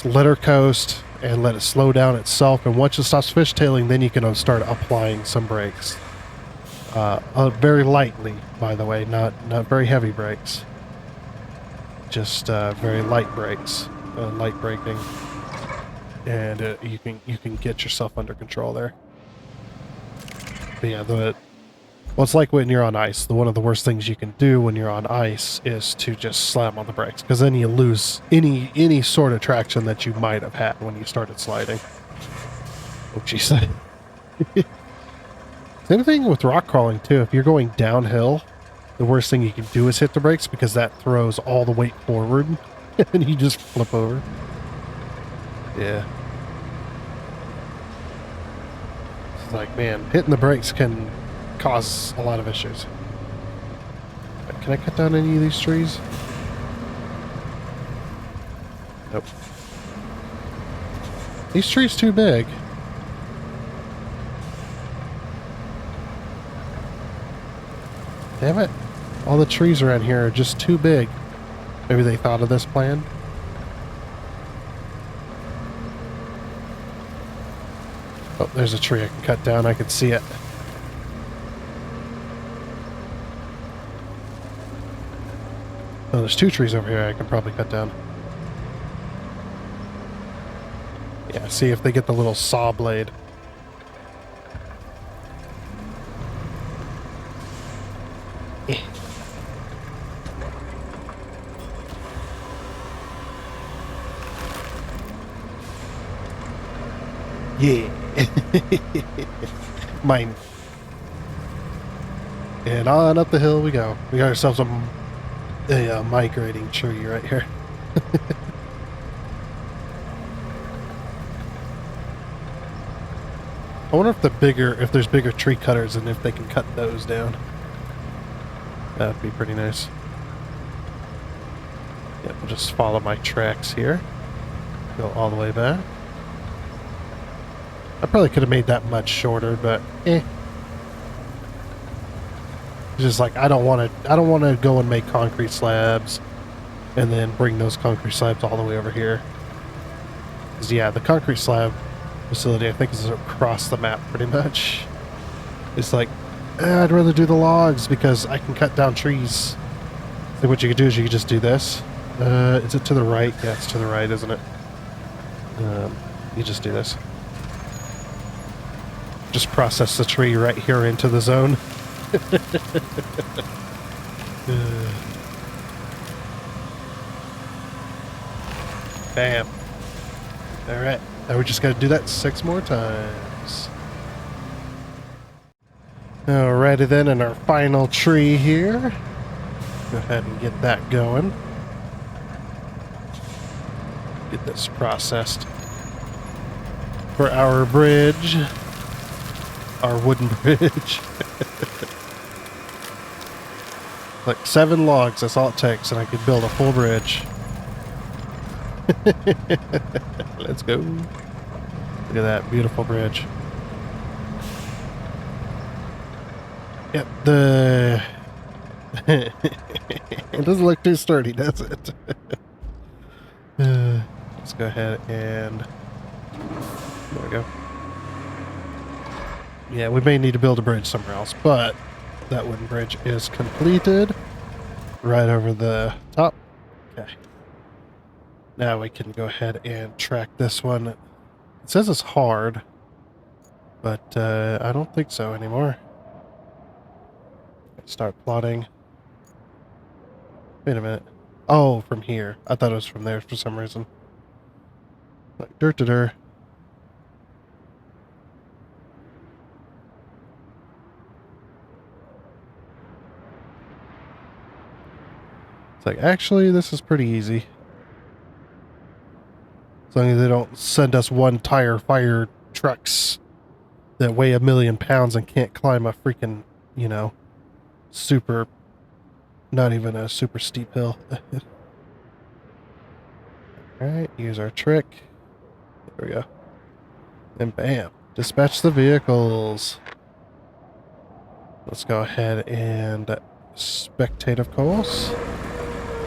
let her coast and let it slow down itself, and once it stops fishtailing, then you can start applying some brakes. Very lightly, by the way, not very heavy brakes. Just very light brakes, light braking, and you can get yourself under control there. But yeah, well, it's like when you're on ice. One of the worst things you can do when you're on ice is to just slam on the brakes, because then you lose any sort of traction that you might have had when you started sliding. Oh, jeez. Same thing with rock crawling too. If you're going downhill, the worst thing you can do is hit the brakes, because that throws all the weight forward and you just flip over. Yeah. It's like, man, hitting the brakes can cause a lot of issues. Can I cut down any of these trees? Nope. These trees too big. Damn it. All the trees around here are just too big. Maybe they thought of this plan. Oh, there's a tree I can cut down. I can see it. Oh, there's 2 trees over here I can probably cut down. Yeah, see if they get the little saw blade. Yeah. Mine. And on up the hill we go. We got ourselves a migrating tree right here. I wonder if there's bigger tree cutters and if they can cut those down. That'd be pretty nice. Yep, we'll just follow my tracks here. Go all the way back. I probably could have made that much shorter, but eh. It's just like I don't want to go and make concrete slabs and then bring those concrete slabs all the way over here. 'Cause yeah, the concrete slab facility I think is across the map pretty much. It's like I'd rather do the logs because I can cut down trees. So what you could do is you could just do this. Is it to the right? Yeah, it's to the right, isn't it? You just do this. Just process the tree right here into the zone. Bam. Alright. Now we just gotta do that 6 more times. Alrighty then, and our final tree here. Go ahead and get that going. Get this processed for our bridge. Our wooden bridge. Like 7 logs, that's all it takes, and I could build a full bridge. Let's go. Look at that beautiful bridge. Yep, it doesn't look too sturdy, does it? Let's go ahead and there we go. Yeah, we may need to build a bridge somewhere else, but that wooden bridge is completed. Right over the top. Okay. Now we can go ahead and track this one. It says it's hard, but I don't think so anymore. Start plotting. Wait a minute. Oh, from here. I thought it was from there for some reason. Like dirt. It's like, actually, this is pretty easy. As long as they don't send us one tire fire trucks that weigh 1,000,000 pounds and can't climb a freaking, you know, not even a super steep hill. Alright, use our trick. There we go. And bam, dispatch the vehicles. Let's go ahead and spectate, of course.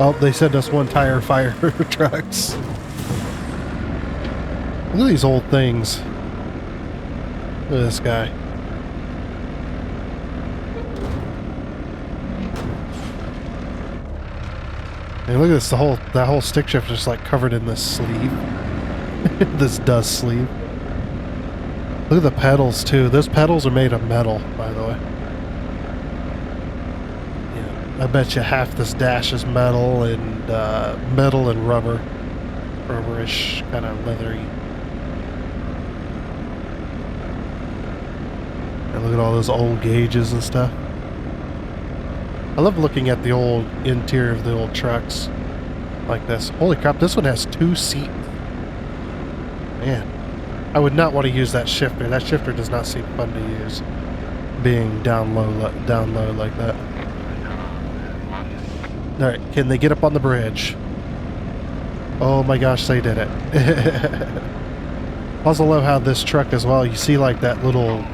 Oh, they sent us one tire fire trucks. Look at these old things. Look at this guy. And look at this, that whole stick shift is like covered in this sleeve. This dust sleeve. Look at the pedals too. Those pedals are made of metal, by the way. I bet you half this dash is metal and rubber. Rubberish, kind of leathery. And look at all those old gauges and stuff. I love looking at the old interior of the old trucks like this. Holy crap, this one has 2 seats. Man, I would not want to use that shifter. That shifter does not seem fun to use, being down low like that. Alright, can they get up on the bridge? Oh my gosh, they did it. I also love how this truck as well, you see like that little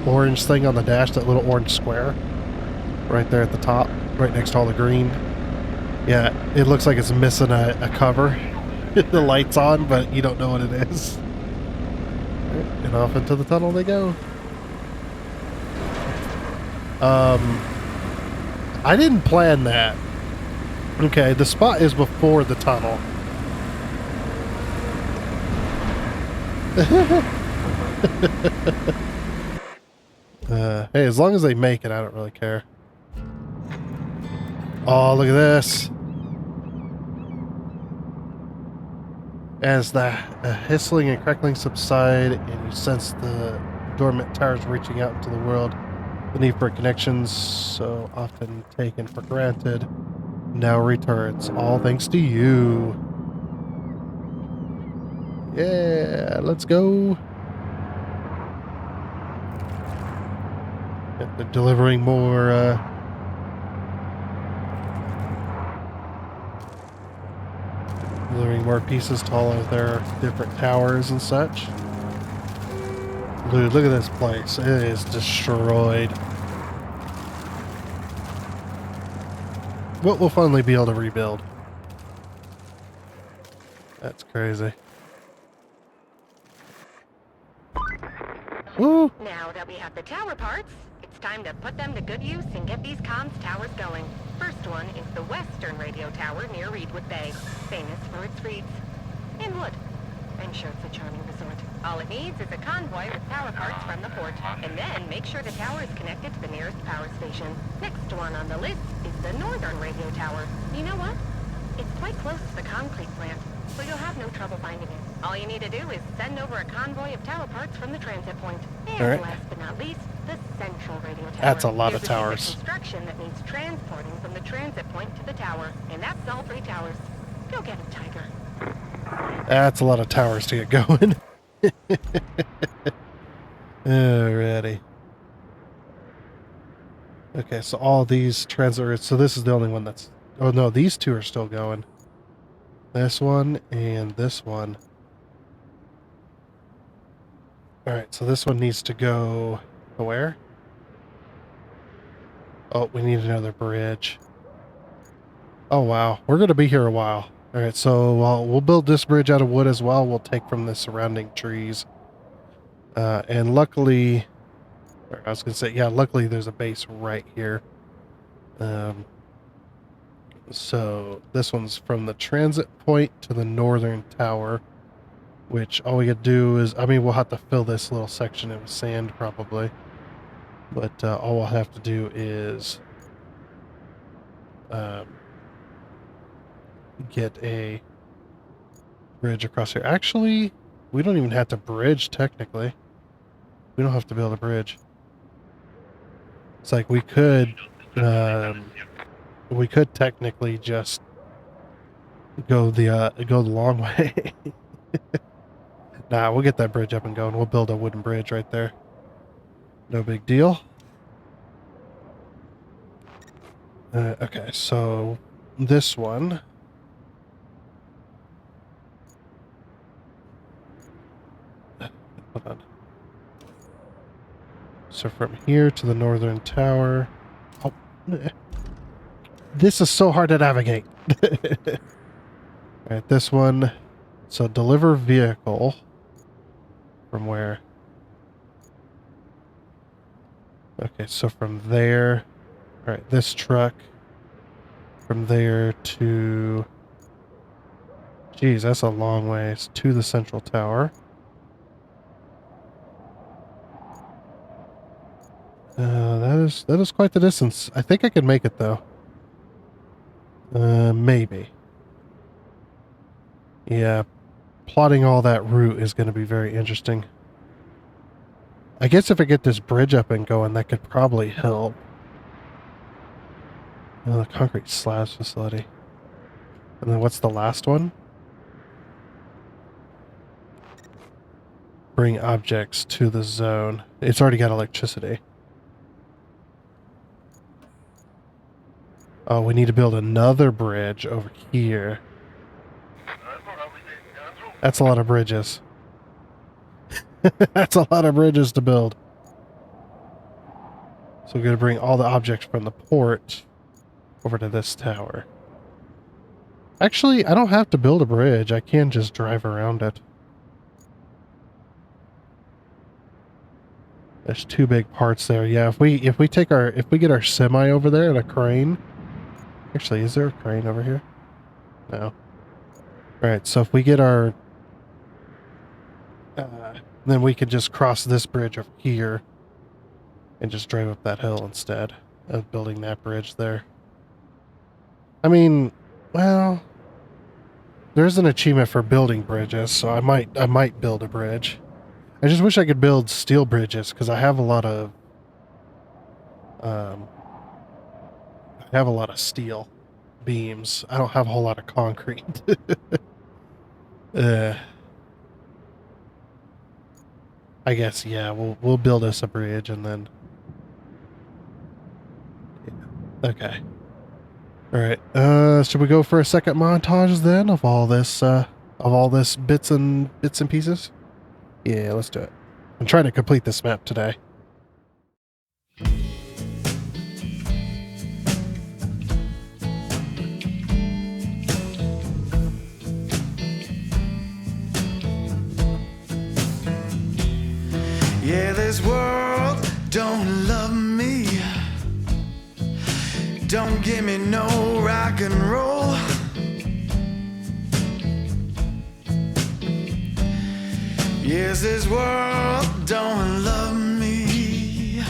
orange thing on the dash, that little orange square right there at the top, right next to all the green. Yeah, it looks like it's missing a cover. The light's on, but you don't know what it is. And off into the tunnel they go. I didn't plan that. Okay, the spot is before the tunnel. Hey, as long as they make it, I don't really care. Oh, look at this. As the hissing and crackling subside and you sense the dormant towers reaching out into the world, The need for connections, so often taken for granted, now returns. All thanks to you. Yeah, let's go. They're delivering more, pieces to all of their different towers and such. Dude, look at this place. It is destroyed. We'll finally be able to rebuild. That's crazy. Woo! Now that we have the tower parts, it's time to put them to good use and get these comms towers going. First one is the western radio tower near Reedwood Bay, famous for its reeds. In wood. I'm sure it's a charming resort. All it needs is a convoy with power parts from the port, and then make sure the tower is connected to the nearest power station. Next one on the list is the northern radio tower. You know what? It's quite close to the concrete plant, so you'll have no trouble finding it. All you need to do is send over a convoy of tower parts from the transit point. And All right. last but not least, the central radio tower. That's a lot of Here's a piece towers. construction that needs transporting from the transit point to the tower, and that's all 3 towers. Go get it, Tiger. That's a lot of towers to get going. Alrighty. Okay, so all these transit. So this is the only one that's. Oh no, these 2 are still going. This one and this one. Alright, so this one needs to go to where? Oh, we need another bridge. Oh wow, we're going to be here a while. Alright, so we'll build this bridge out of wood as well. We'll take from the surrounding trees. And luckily, or I was going to say, yeah, luckily there's a base right here. So this one's from the transit point to the northern tower, which all we could do is, I mean, we'll have to fill this little section in with sand probably, but all we'll have to do is get a bridge across here. Actually, we don't even have to bridge technically. We don't have to build a bridge. It's like we could technically just go the long way. Nah, we'll get that bridge up and going. We'll build a wooden bridge right there. No big deal. Okay, so this one. Hold on. So from here to the northern tower. Oh, this is so hard to navigate. Alright, this one. So deliver vehicle. From where? Okay, so from there. Alright, this truck. From there to... Geez, that's a long ways. To the central tower. That is quite the distance. I think I can make it though. Maybe. Yeah, plotting all that route is going to be very interesting. I guess if I get this bridge up and going, that could probably help. Oh, the concrete slabs facility. And then what's the last one? Bring objects to the zone. It's already got electricity. Oh, we need to build another bridge over here. That's a lot of bridges. That's a lot of bridges to build. So we're going to bring all the objects from the port over to this tower. Actually, I don't have to build a bridge. I can just drive around it. There's 2 big parts there. Yeah, if we get our semi over there and a crane. Actually, is there a crane over here? No. Alright, so if we get our... then we could just cross this bridge over here and just drive up that hill instead of building that bridge there. I mean, well, there's an achievement for building bridges, so I might build a bridge. I just wish I could build steel bridges because I have a lot of I have a lot of steel beams. I don't have a whole lot of concrete. I guess, yeah, we'll build us a bridge and then... Yeah. Okay. Alright, should we go for a second montage then of all this bits and pieces? Yeah, let's do it. I'm trying to complete this map today. Yeah, this world don't love me. Don't give me no rock and roll. Yes, this world don't love me.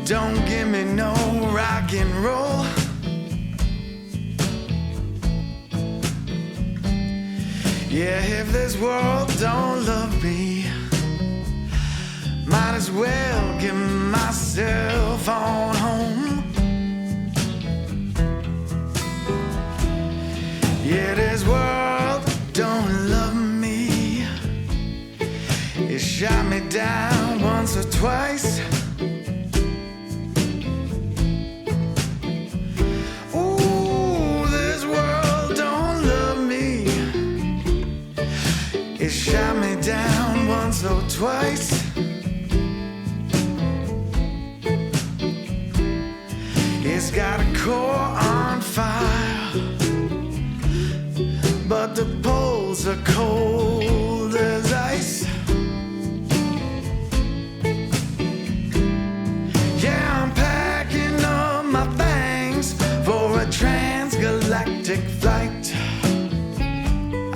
Don't give me no rock and roll. Yeah, if this world don't love me, might as well give myself on home. Yeah, this world don't love me. It shot me down once or twice. Ooh, this world don't love me. It shot me down once or twice. It's got a core on fire, but the poles are cold as ice. Yeah, I'm packing up my things for a transgalactic flight.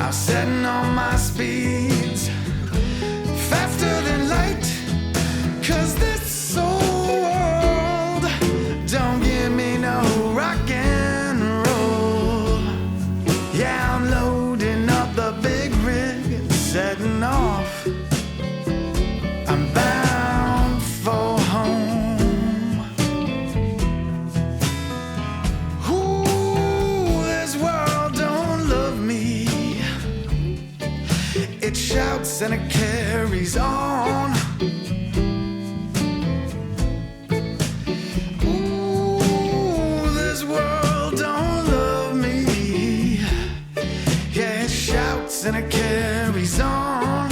I'm setting on my speeds faster than light, 'cause this old world don't give me no rock and roll. Yeah, I'm loading up the big rig and setting off. I'm bound for home. Ooh, this world don't love me. It shouts and it carries on. And it carries on.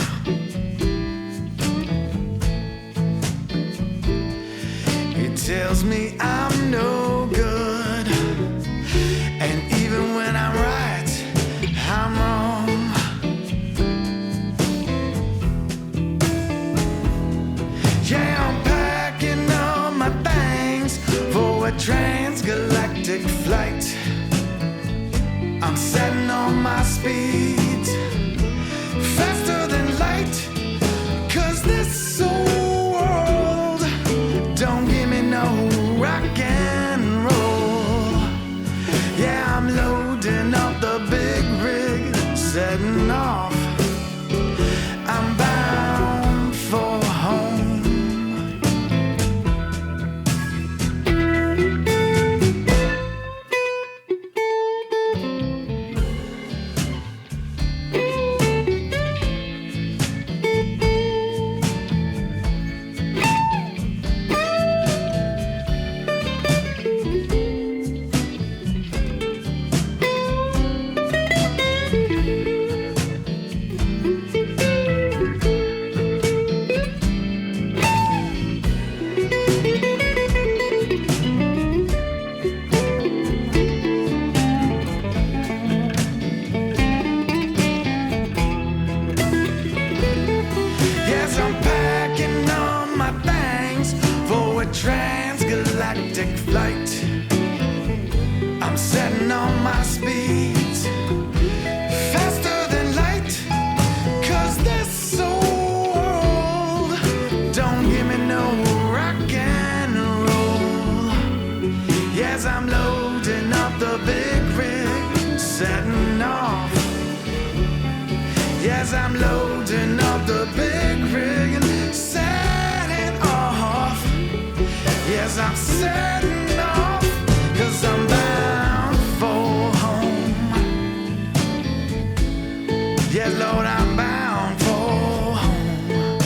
It tells me I'm no good, and even when I'm right, I'm wrong. Yeah, I'm packing up my things for a transgalactic flight. I'm setting on my speed faster than light, 'cause this old world don't give me no rock and roll. Yeah, I'm loading up the big rig, setting off. I'm bound for home. Transgalactic flight. I'm setting on my speeds faster than light, 'cause this old world don't give me no rock and roll. Yes, I'm loading up the big rig, setting off. Yes, I'm loading up the big rig and setting off. Yes, I'm Yeah, Lord, I'm bound for home.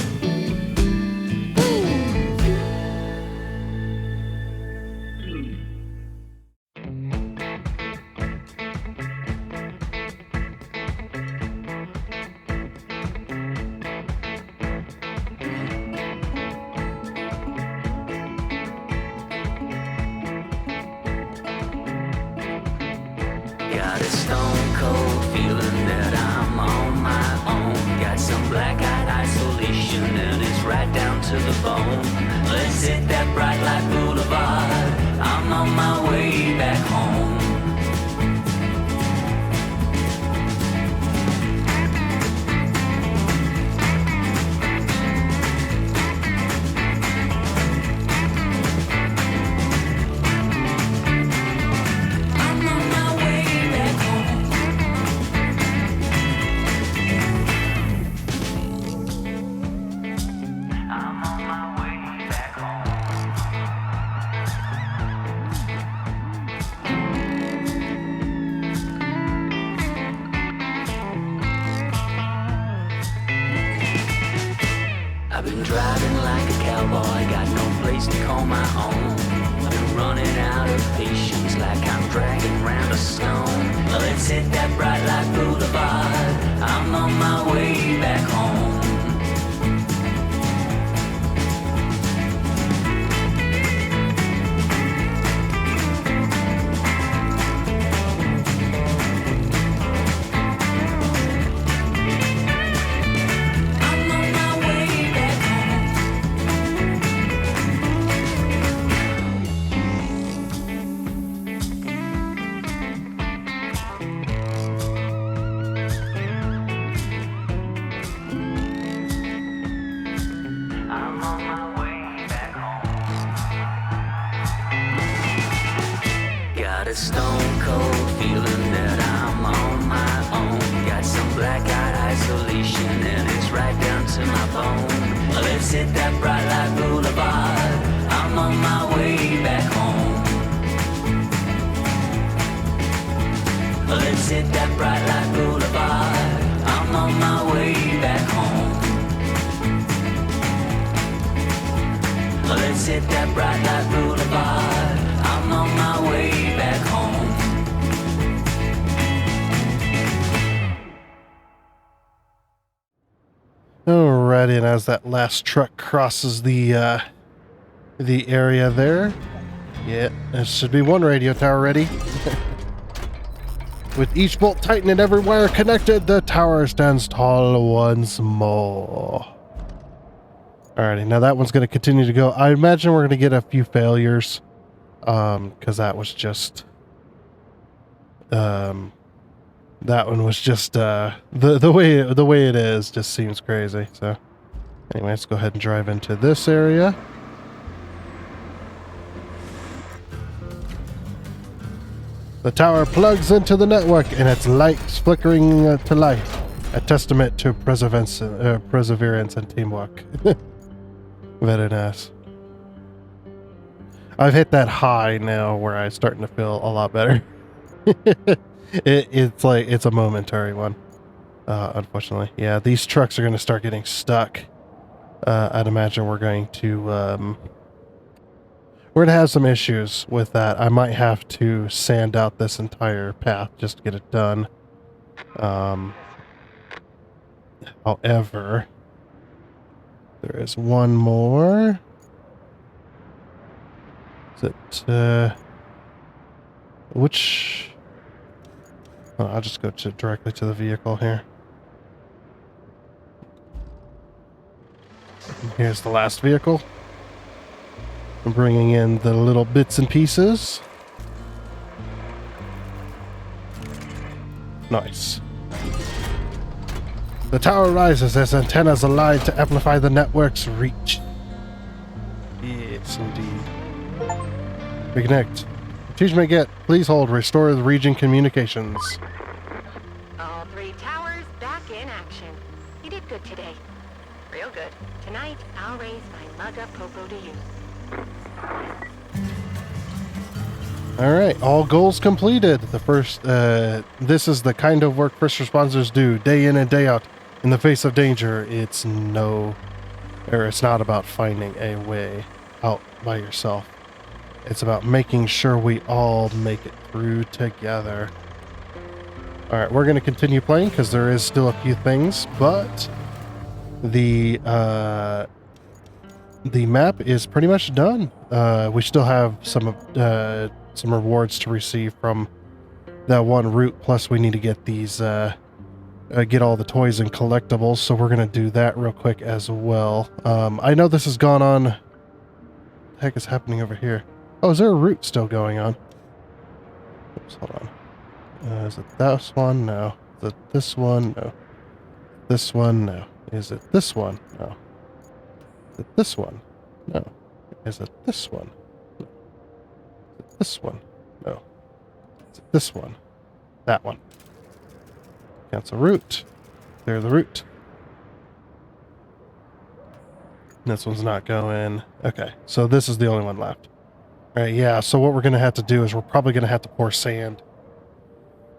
Got a stone cold feeling that I'm on my own. Got some black-eyed isolation and it's right down to the bone. Let's hit that bright light boulevard. I'm on my way back home. I'm on my way back home. I'm on my way back home. I've been driving like a cowboy, got no place to call my own. I've been running out of patience like I'm dragging round a stone. Let's hit that bright light boulevard. I'm on my way back home. I'm on my way back home. I'm on my way back home. Got a stone cold feeling that I'm on my own. Got some black-eyed isolation and it's right down to my bone. Let's hit that bright light boulevard. I'm on my way back home. Let's hit that bright light boulevard. I'm on my way back home. Let's hit that bright light boulevard. I'm on my way back home. Alrighty, and as that last truck crosses the area there, yeah, there should be one radio tower ready. With each bolt tightened and every wire connected, the tower stands tall once more. Alrighty, now that one's going to continue to go. I imagine we're going to get a few failures, because that was just, that one was just, the way it is just seems crazy. So, anyway, let's go ahead and drive into this area. The tower plugs into the network and its lights flickering to life, a testament to perseverance and teamwork. Very nice. I've hit that high now where I'm starting to feel a lot better. It's like, it's a momentary one. Unfortunately. Yeah, these trucks are going to start getting stuck. I'd imagine we're going to, we're going to have some issues with that. I might have to sand out this entire path just to get it done. However, there is one more. Is it, which... Oh, I'll just go directly to the vehicle here. And here's the last vehicle. I'm bringing in the little bits and pieces. Nice. The tower rises as antennas align to amplify the network's reach. Yes, indeed. Reconnect. Teach me get. Please hold. Restore the region communications. All three towers back in action. You did good today. Real good. Tonight, I'll raise my mug of cocoa to you. Alright, all goals completed. The first, this is the kind of work first responders do, day in and day out. In the face of danger, it's not about finding a way out by yourself. It's about making sure we all make it through together. Alright, we're going to continue playing because there is still a few things, but the map is pretty much done. We still have some rewards to receive from that one route, plus we need to get these, get all the toys and collectibles, so we're going to do that real quick as well. I know this has gone on... What the heck is happening over here? Oh, is there a route still going on? Oops, hold on. Is it this one? No. Is it this one? No. This one? No. Is it this one? No. Is it this one? No. Is it this one? No. Is it this one? No. Is it this one? That one. Cancel route. Clear the route. This one's not going. Okay, so this is the only one left. Alright, yeah, so what we're going to have to do is we're probably going to have to pour sand.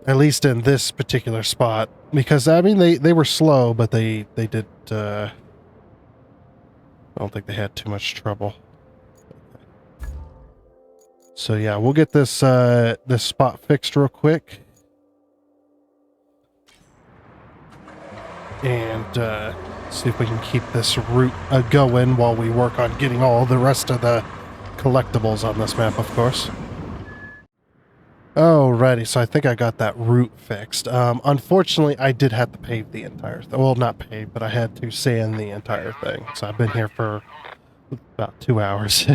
At least in this particular spot. Because, I mean, they were slow, but they did... I don't think they had too much trouble. So yeah, we'll get this this spot fixed real quick. And see if we can keep this route going while we work on getting all the rest of the collectibles on this map, of course. Alrighty, so I think I got that route fixed. Unfortunately, I did have to pave the entire thing. Well, not pave, but I had to sand the entire thing. So I've been here for about 2 hours.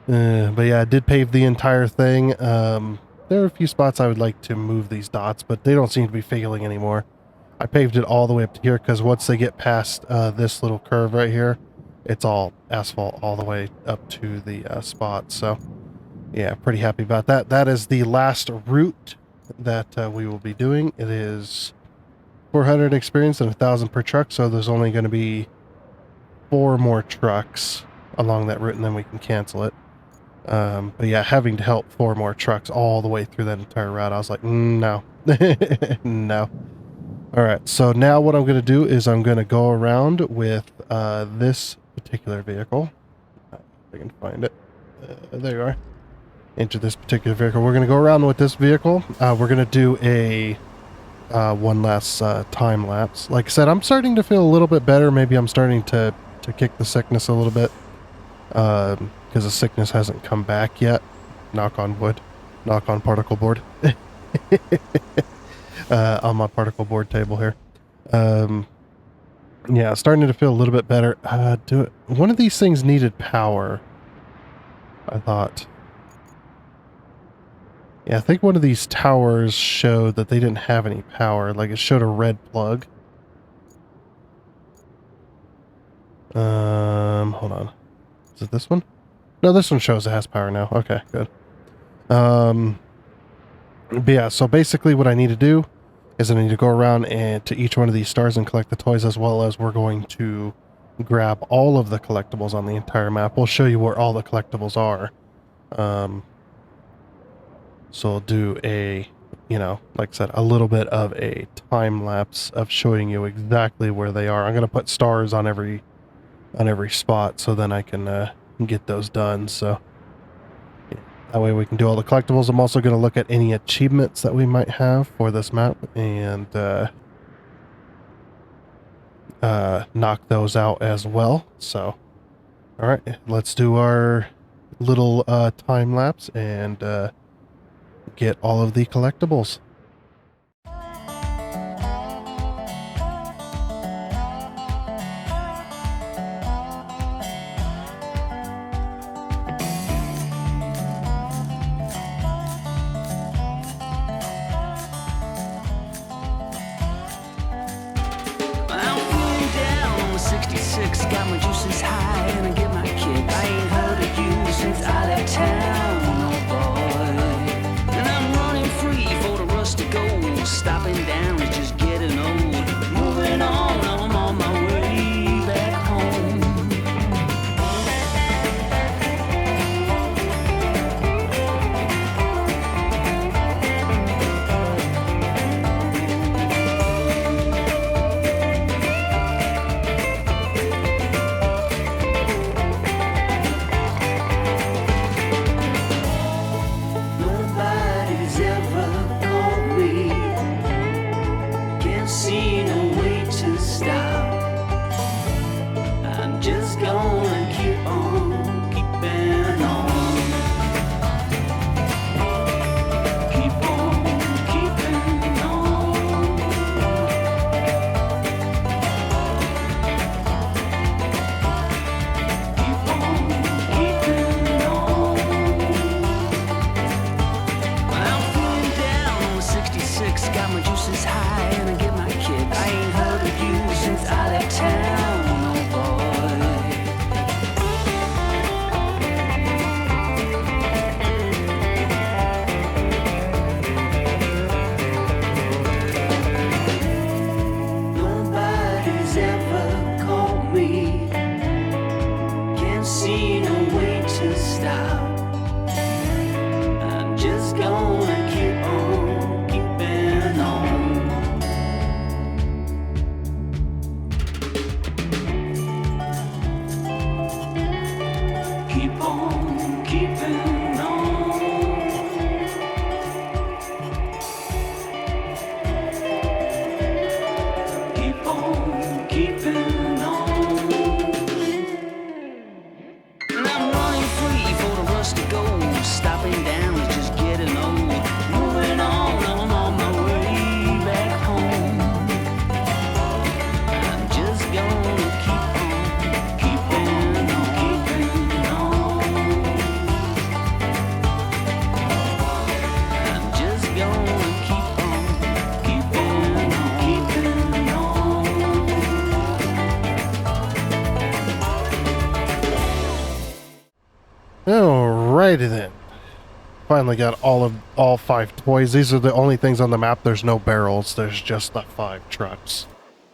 But yeah, I did pave the entire thing. There are a few spots I would like to move these dots, but they don't seem to be failing anymore. I paved it all the way up to here because once they get past this little curve right here, it's all asphalt all the way up to the spot. So yeah, pretty happy about that. That is the last route that we will be doing. It is 400 experience and 1,000 per truck, so there's only going to be 4 more trucks along that route, and then we can cancel it. But yeah, having to help 4 more trucks all the way through that entire route, I was like, no. No. Alright, so now what I'm going to do is I'm going to go around with this particular vehicle. If I can find it. There you are. Into this particular vehicle. We're going to go around with this vehicle. We're going to do a one last time lapse. Like I said, I'm starting to feel a little bit better. Maybe I'm starting to kick the sickness a little bit. Because the sickness hasn't come back yet. Knock on wood. Knock on particle board. On my particle board table here. Yeah, starting to feel a little bit better. One of these things needed power, I thought. Yeah, I think one of these towers showed that they didn't have any power. Like, it showed a red plug. Hold on. Is it this one? No, this one shows it has power now. Okay, good. But yeah, so basically what I need to do is I need to go around and to each one of these stars and collect the toys, as well as we're going to grab all of the collectibles on the entire map. We'll show you where all the collectibles are. So I'll do a, like I said, a little bit of a time lapse of showing you exactly where they are. I'm going to put stars on every spot so then I can get those done. So yeah, that way we can do all the collectibles. I'm also going to look at any achievements that we might have for this map and knock those out as well. So, all right, let's do our little time lapse and get all of the collectibles. Got my juices high and I get my kick. I ain't heard of you since I left town, oh boy. And I'm running free for the rush Alrighty then. Finally got all 5 toys. These are the only things on the map. There's no barrels. There's just the 5 trucks.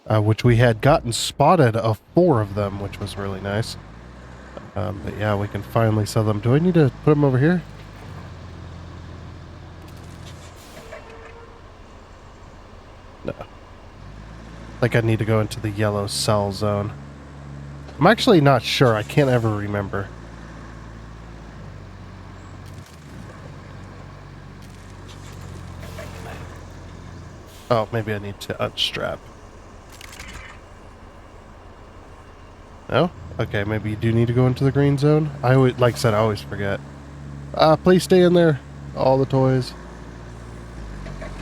Which we had gotten spotted of 4 of them, which was really nice. But yeah, we can finally sell them. Do I need to put them over here? No. I think I need to go into the yellow cell zone. I'm actually not sure. I can't ever remember. Oh, maybe I need to unstrap. No? Okay, maybe you do need to go into the green zone. I always, like I said, I always forget. Please stay in there. All the toys.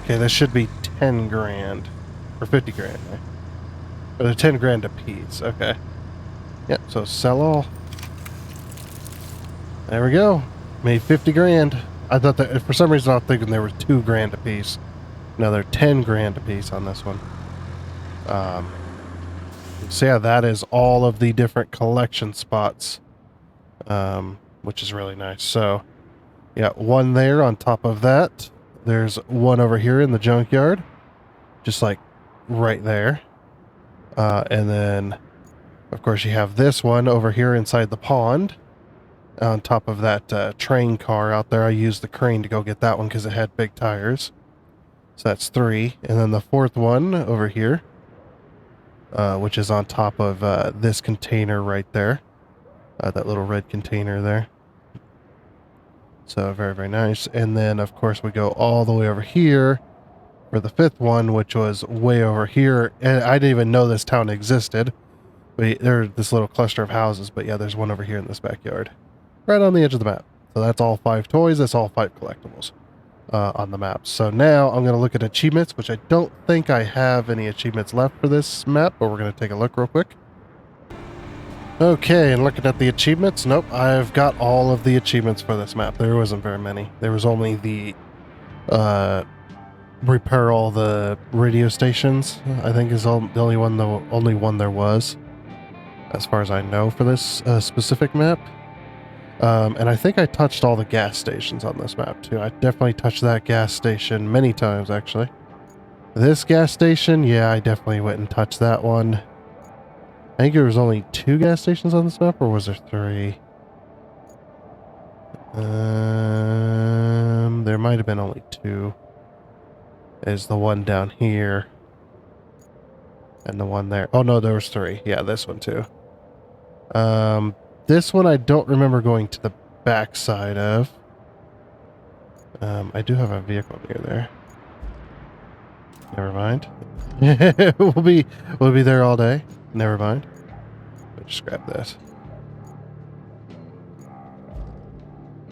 Okay, this should be 10 grand. Or 50 grand, right? Or they're 10 grand a piece. Okay. Yep, so sell all. There we go. Made 50 grand. I thought that, for some reason I was thinking there were 2 grand a piece. No, they're 10 grand a piece on this one. So yeah, that is all of the different collection spots, which is really nice. So yeah, one there on top of that. There's one over here in the junkyard, just like right there. And then, of course, you have this one over here inside the pond on top of that train car out there. I used the crane to go get that one because it had big tires. So that's 3. And then the 4th one over here, which is on top of this container right there. That little red container there. So very, very nice. And then, of course, we go all the way over here for the 5th one, which was way over here. And I didn't even know this town existed. But there's this little cluster of houses. But yeah, there's one over here in this backyard. Right on the edge of the map. So that's all 5 toys. That's all 5 collectibles on the map. So now I'm going to look at achievements, which I don't think I have any achievements left for this map. But we're going to take a look real quick. Okay, and looking at the achievements, nope, I've got all of the achievements for this map. There wasn't very many. There was only the repair all the radio stations, I think is the only one there was, as far as I know for this specific map. And I think I touched all the gas stations on this map too. I definitely touched that gas station many times, actually. This gas station, yeah, I definitely went and touched that one. I think there was only 2 gas stations on this map, or was there 3? There might have been only 2. There's the one down here. And the one there. Oh no, there was 3. Yeah, this one too. This one I don't remember going to the back side of. I do have a vehicle near there. Never mind. we'll be there all day. Never mind. I'll just grab this.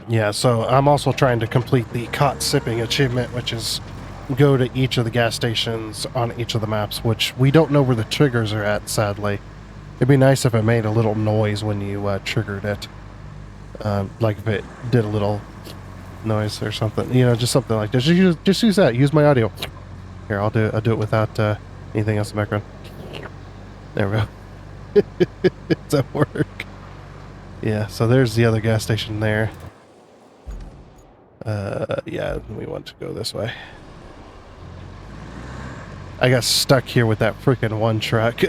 Yeah, so I'm also trying to complete the caught sipping achievement, which is go to each of the gas stations on each of the maps, which we don't know where the triggers are at, sadly. It'd be nice if it made a little noise when you triggered it. Like if it did a little noise or something. You know, just something like this. Just use that. Use my audio. Here, I'll do it without anything else in the background. There we go. Does that work? Yeah, so there's the other gas station there. Yeah, we want to go this way. I got stuck here with that freaking one truck.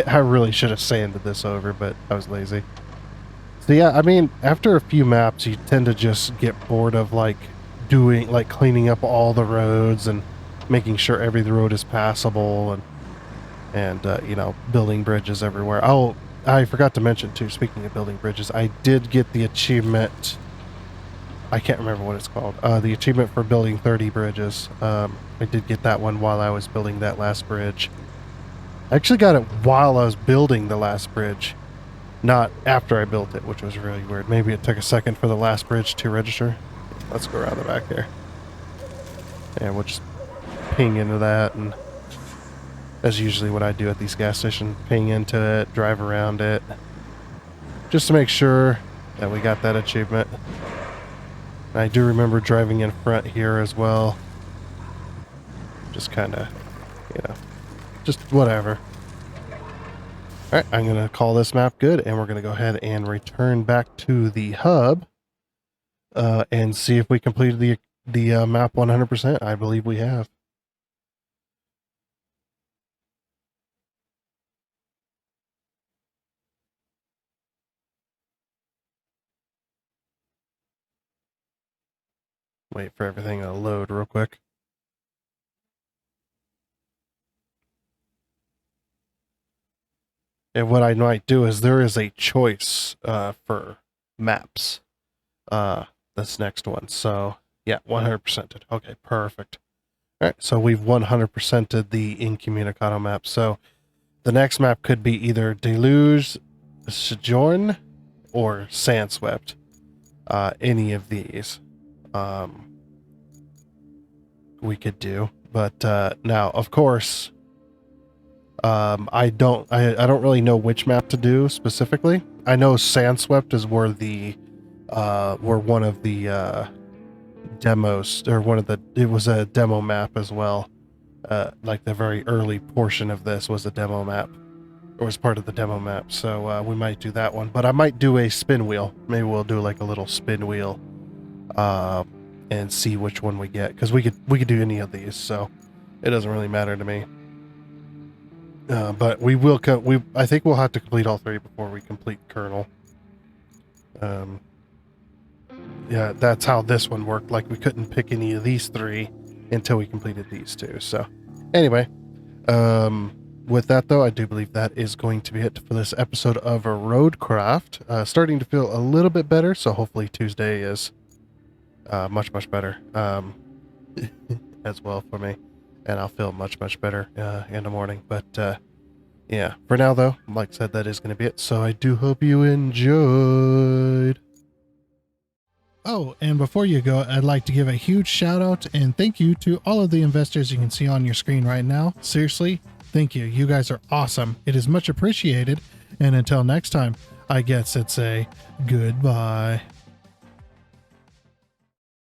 I really should have sanded this over, but I was lazy. So yeah, I mean, after a few maps, you tend to just get bored of cleaning up all the roads and making sure every road is passable and you know, building bridges everywhere. Oh, I forgot to mention too, speaking of building bridges, I did get the achievement. I can't remember what it's called. The achievement for building 30 bridges. I did get that one while I was building that last bridge. I actually got it while I was building the last bridge, not after I built it, which was really weird. Maybe it took a second for the last bridge to register. Let's go around the back here. Yeah, we'll just ping into that, and that's usually what I do at these gas stations. Ping into it, drive around it, just to make sure that we got that achievement. I do remember driving in front here as well. Just kind of, you know, just whatever. Alright, I'm going to call this map good, and we're going to go ahead and return back to the hub. and see if we completed the map 100%. I believe we have. Wait for everything to load real quick. And what I might do is there is a choice for maps. This next one. So yeah, 100%. Okay, perfect. All right, so we've 100%ed the Incommunicado map. So the next map could be either Deluge, Sojourn, or Sandswept. Any of these we could do. But now, of course, I don't really know which map to do specifically. I know Sandswept is where where one of the demos, or it was a demo map as well. Like the very early portion of this was a demo map, or was part of the demo map. So we might do that one, but I might do a spin wheel. Maybe we'll do like a little spin wheel, and see which one we get, because we could do any of these, so it doesn't really matter to me. But we will. I think we'll have to complete all three before we complete Kernel. Yeah, that's how this one worked. Like, we couldn't pick any of these three until we completed these two. So anyway, with that though, I do believe that is going to be it for this episode of RoadCraft. Starting to feel a little bit better, so hopefully Tuesday is much better as well for me, and I'll feel much better in the morning. But yeah, for now though, like I said, that is going to be it. So I do hope you enjoyed. Oh, and before you go, I'd like to give a huge shout out and thank you to all of the investors you can see on your screen right now. Seriously, thank you. You guys are awesome. It is much appreciated. And until next time, I guess it's a goodbye.